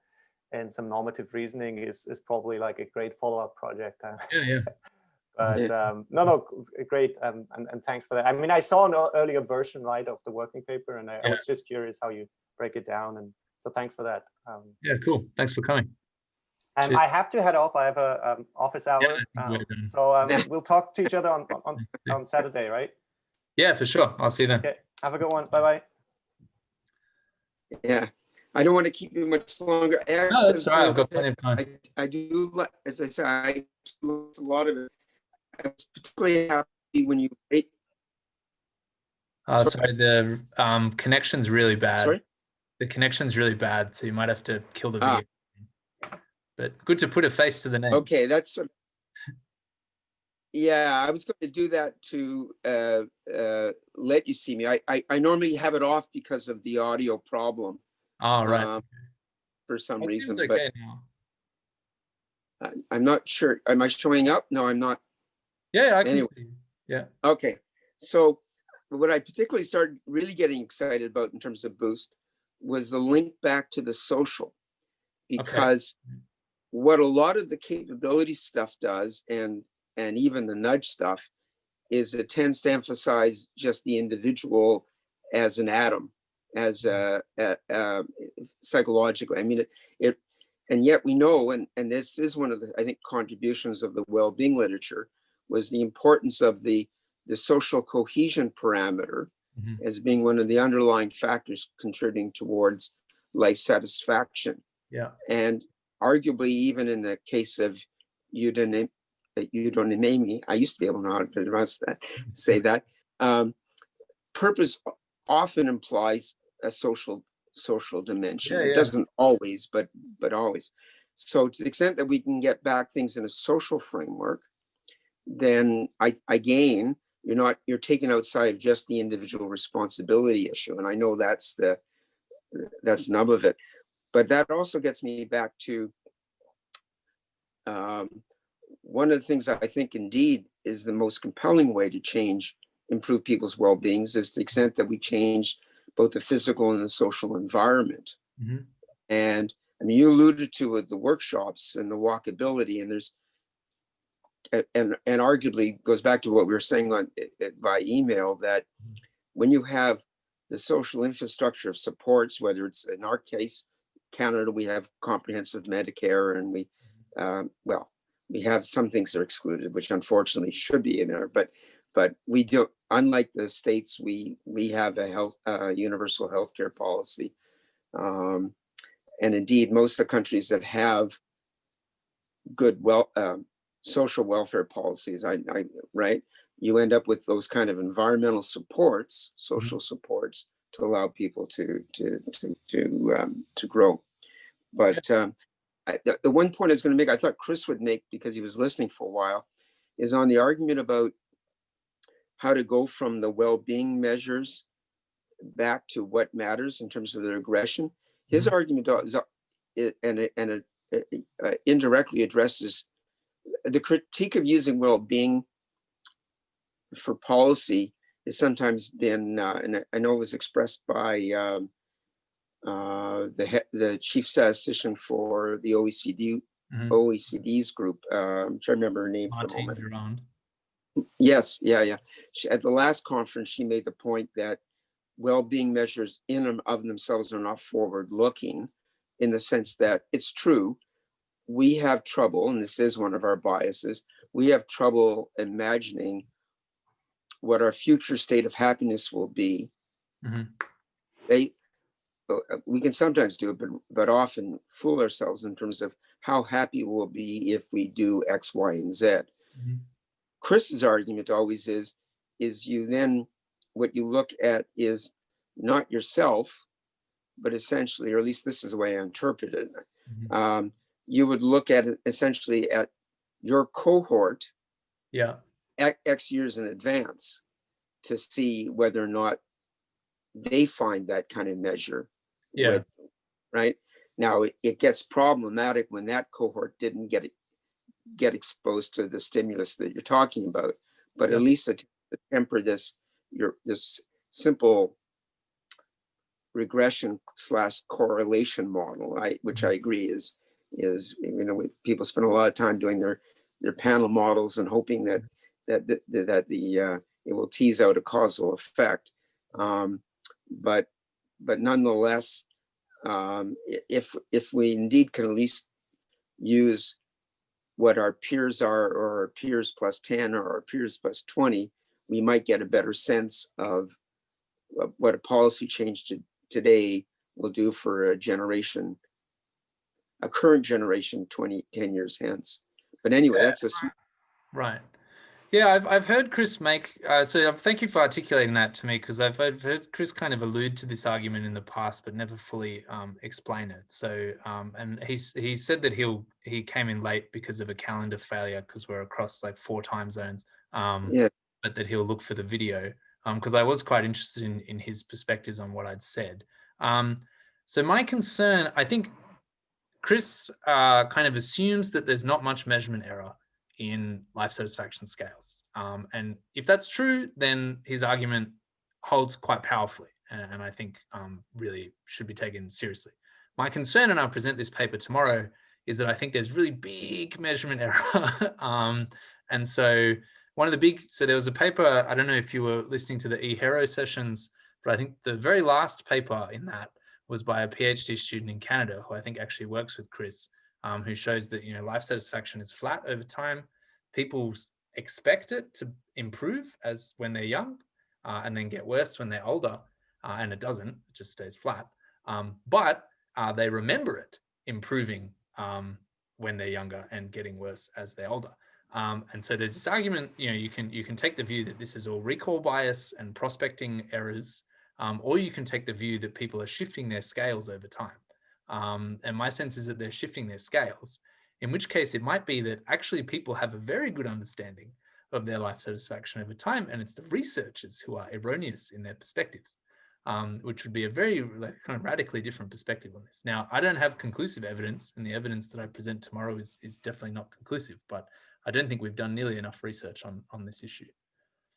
and some normative reasoning is probably like a great follow-up project. Yeah. But no, great. And thanks for that. I mean, I saw an earlier version, right, of the working paper, and I was just curious how you break it down. And so thanks for that. Yeah, cool. Thanks for coming. And I have to head off. I have a office hour. So we'll talk to each other on Saturday, right? Yeah, for sure. I'll see you then. Okay. Have a good one. Bye-bye. Yeah. I don't want to keep you much longer. No, that's all right. I've got plenty of time. I do, as I said, I looked a lot of it. I was particularly happy when you ate. Sorry, the connection's really bad. Sorry? The connection's really bad, so you might have to kill the video. But good to put a face to the name. Okay, that's yeah, I was going to do that to let you see me. I normally have it off because of the audio problem. Oh, right. For some reason, okay but I'm not sure. Am I showing up? No, I'm not. Yeah, I can see you. Yeah. Okay. So what I particularly started really getting excited about in terms of Boost was the link back to the social, because what a lot of the capability stuff does, and even the nudge stuff, is it tends to emphasize just the individual as an atom, as psychologically. I mean, it, and yet we know, and this is one of the, I think, contributions of the well-being literature, was the importance of the social cohesion parameter, as being one of the underlying factors contributing towards life satisfaction. Yeah. And arguably, even in the case of eudaimonia, I used to be able to know how to pronounce that, say that. Purpose often implies a social dimension. Yeah, It doesn't always, but always. So to the extent that we can get back things in a social framework, then again, you're taken outside of just the individual responsibility issue. And I know that's the nub of it. But that also gets me back to one of the things I think indeed is the most compelling way to improve people's well-beings is to the extent that we change both the physical and the social environment. And I mean, you alluded to it, the workshops and the walkability, and there's, and arguably goes back to what we were saying by email, that when you have the social infrastructure of supports, whether it's in our case, Canada, we have comprehensive Medicare, and we have some things that are excluded, which unfortunately should be in there, but we do, unlike the States, we have a universal healthcare policy. And indeed, most of the countries that have good social welfare policies, right, you end up with those kind of environmental supports, social supports, to allow people to grow. But the one point I was going to make, I thought Chris would make, because he was listening for a while, is on the argument about how to go from the well-being measures back to what matters in terms of the regression. His argument is, and indirectly addresses the critique of using well-being for policy has sometimes been, and I know it was expressed by the chief statistician for the OECD's group. I'm trying to remember her name for a moment. Yes, yeah. At the last conference, she made the point that well-being measures in and of themselves are not forward-looking, in the sense that it's true, we have trouble, and this is one of our biases, we have trouble imagining what our future state of happiness will be. We can sometimes do it, but often fool ourselves in terms of how happy we'll be if we do X, Y, and Z. Chris's argument always is you then, what you look at is not yourself, but essentially, or at least this is the way I interpret it, you would look at it essentially at your cohort X years in advance to see whether or not they find that kind of measure. Right? Now, it gets problematic when that cohort didn't get exposed to the stimulus that you're talking about, but at least to temper this simple regression / correlation model, which I agree is people spend a lot of time doing their panel models and hoping that it will tease out a causal effect, but nonetheless, if we indeed can at least use what our peers are, or our peers plus 10 or our peers plus 20, we might get a better sense of what a policy change today will do for a current generation 10 years hence. But anyway, that's right. Yeah, I've heard Chris make, so thank you for articulating that to me, because I've heard Chris kind of allude to this argument in the past, but never fully explain it. So, and he said that he came in late because of a calendar failure, because we're across like 4 time zones, but that he'll look for the video, because I was quite interested in his perspectives on what I'd said. So my concern, I think Chris kind of assumes that there's not much measurement error in life satisfaction scales. And if that's true, then his argument holds quite powerfully, and I think really should be taken seriously. My concern, and I'll present this paper tomorrow, is that I think there's really big measurement error. And so so there was a paper, I don't know if you were listening to the eHero sessions, but I think the very last paper in that was by a PhD student in Canada, who I think actually works with Chris, who shows that life satisfaction is flat over time. People expect it to improve as when they're young, and then get worse when they're older, and it doesn't, it just stays flat. But they remember it improving when they're younger and getting worse as they're older. And so there's this argument, you can take the view that this is all recall bias and prospecting errors, or you can take the view that people are shifting their scales over time. And my sense is that they're shifting their scales, in which case it might be that actually people have a very good understanding of their life satisfaction over time, and it's the researchers who are erroneous in their perspectives, which would be a very kind of radically different perspective on this. Now, I don't have conclusive evidence, and the evidence that I present tomorrow is definitely not conclusive, but I don't think we've done nearly enough research on this issue.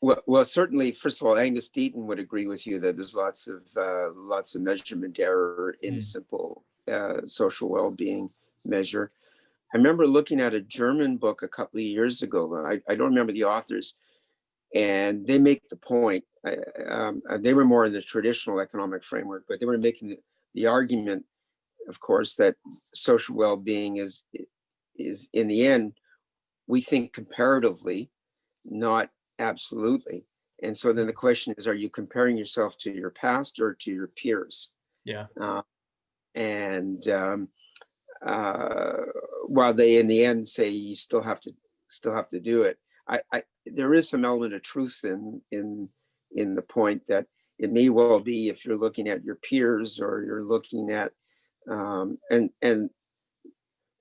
Well, certainly, first of all, Angus Deaton would agree with you that there's lots of measurement error in a simple social well-being measure. I remember looking at a German book a couple of years ago. I don't remember the authors, and they make the point. They were more in the traditional economic framework, but they were making the argument, of course, that social well-being is in the end, we think comparatively, not absolutely. And so then the question is, are you comparing yourself to your past or to your peers? Yeah. While they in the end say you still have to do it, there is some element of truth in the point that it may well be, if you're looking at your peers or you're looking at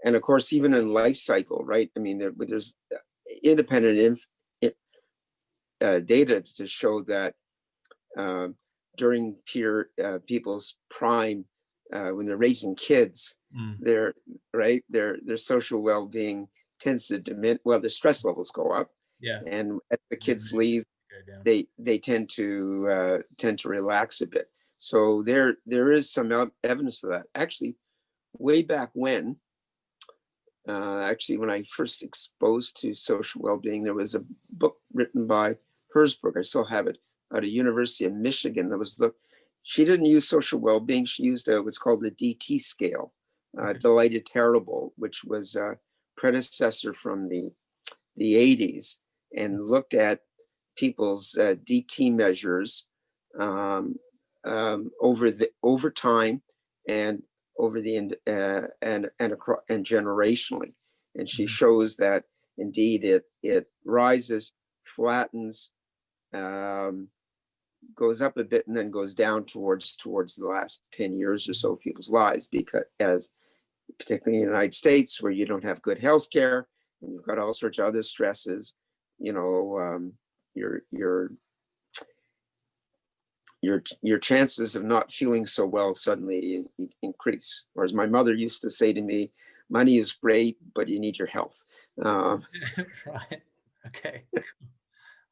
and of course, even in life cycle, right? I mean, there's independent data to show that during people's prime, when they're raising kids, their social well-being tends to diminish. Well, their stress levels go up, and as the kids leave, they tend to relax a bit. So there is some evidence of that. Actually, way back when. When I first exposed to social well-being, there was a book written by Herzberg, I still have it, out of University of Michigan. She didn't use social well-being. She used what's called the DT scale, delighted terrible, which was a predecessor from the 80s, and looked at people's DT measures over time and over the and generationally, and she shows that indeed it rises, flattens, goes up a bit, and then goes down towards the last 10 years or so of people's lives, because particularly in the United States, where you don't have good health care and you've got all sorts of other stresses, your chances of not feeling so well suddenly increase. Whereas my mother used to say to me, money is great, but you need your health. Right. Okay.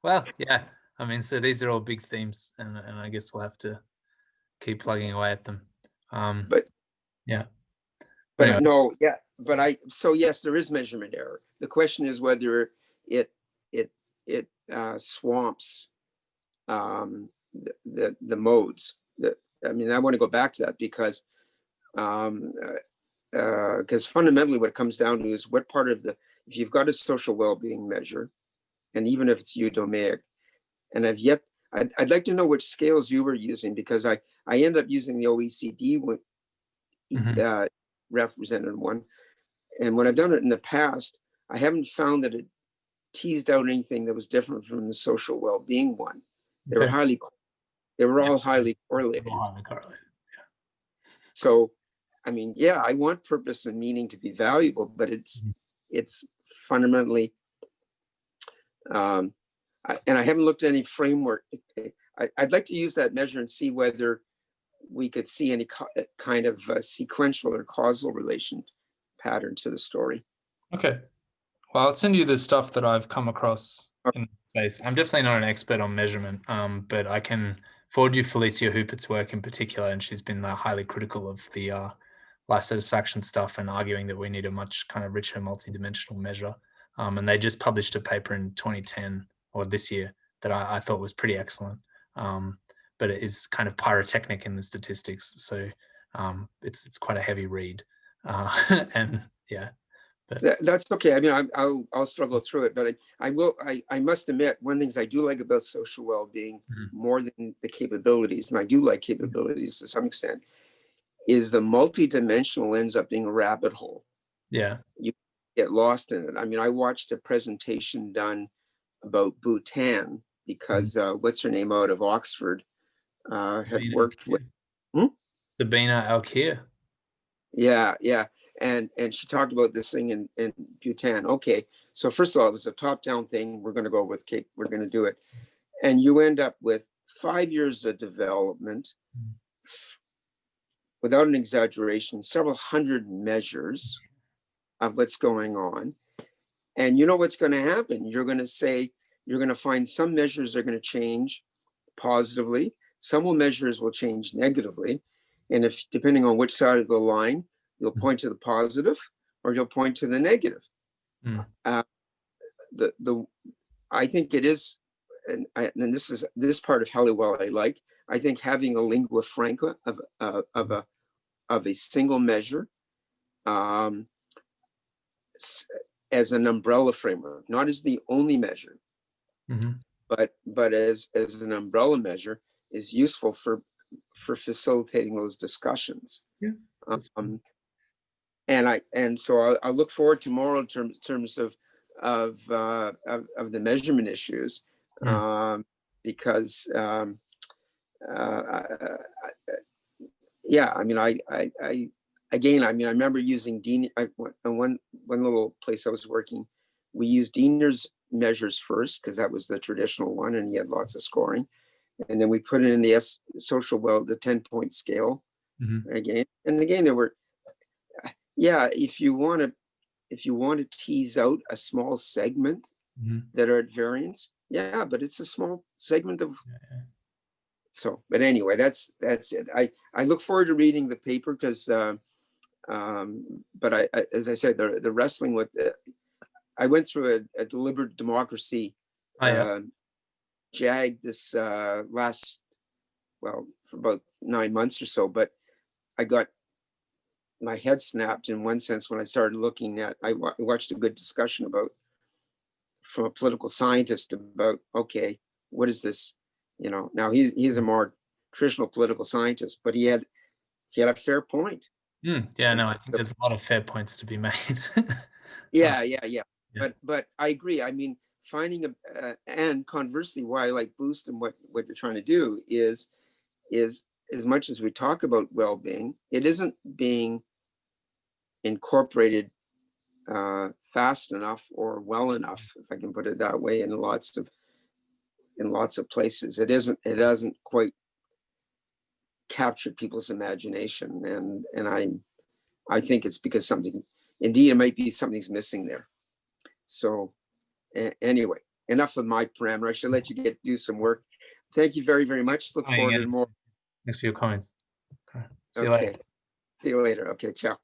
Well, yeah. I mean, so these are all big themes, and I guess we'll have to keep plugging away at them. But yeah. But anyway. No, yeah. But so yes, there is measurement error. The question is whether it swamps the modes. I want to go back to that because fundamentally what it comes down to is what part of if you've got a social well-being measure, and even if it's eudaimonic, and I'd like to know which scales you were using, because I end up using the OECD one, represented one, and when I've done it in the past, I haven't found that it teased out anything that was different from the social well-being one. They were all highly correlated. Yeah. So, I want purpose and meaning to be valuable, but it's fundamentally, and I haven't looked at any framework. I'd like to use that measure and see whether we could see any kind of sequential or causal relation pattern to the story. Okay. Well, I'll send you the stuff that I've come across in space. I'm definitely not an expert on measurement, but I can forward you Felicia Hoopert's work in particular, and she's been highly critical of the life satisfaction stuff and arguing that we need a much kind of richer multidimensional measure. And they just published a paper in 2010 or this year that I thought was pretty excellent. But it is kind of pyrotechnic in the statistics, so it's quite a heavy read. And yeah, That's okay. I mean, I'll struggle through it, but I must admit, one of the things I do like about social well-being more than the capabilities, and I do like capabilities to some extent, is the multi-dimensional ends up being a rabbit hole. Yeah. You get lost in it. I mean, I watched a presentation done about Bhutan because what's her name out of Oxford had worked with Sabina Alkir. Yeah. And she talked about this thing in Bhutan. Okay, so first of all, it was a top-down thing. We're going to go with Cape. We're going to do it, and you end up with 5 years of development, without an exaggeration, several hundred measures of what's going on. And you know what's going to happen? You're going to find some measures are going to change positively. Some measures will change negatively, and if depending on which side of the line, you'll point to the positive or you'll point to the negative. I think it is, and this part of Halliwell I like. I think having a lingua franca of a single measure as an umbrella framework, not as the only measure, but as an umbrella measure is useful for facilitating those discussions. And so I look forward to more in terms of the measurement issues, because yeah, I mean, I remember using Dean. One little place I was working, we used Diener's measures first because that was the traditional one, and he had lots of scoring, and then we put it in the social well, the 10-point scale again, and again there were. Yeah, if you want to tease out a small segment that are at variance, yeah, but it's a small segment of. So, but anyway, that's it. I look forward to reading the paper because, but I as I said, the wrestling with I went through a deliberate democracy jag this last, well, for about 9 months or so, but I got my head snapped in one sense when I started looking at, I watched a good discussion from a political scientist about, okay, what is this? You know, now he's a more traditional political scientist, but he had a fair point. Yeah, no, I think there's a lot of fair points to be made. Yeah. But I agree. I mean, finding and conversely, why I like Boost and what you're trying to do is as much as we talk about well-being, it isn't being incorporated fast enough or well enough, if I can put it that way, in lots of places. It hasn't quite captured people's imagination, and I think it's because it might be something's missing there. So anyway, enough of my parameter. I should let you do some work. Thank you very, very much. Look forward to more. Thanks for your comments. See you later. See you later. Okay, ciao.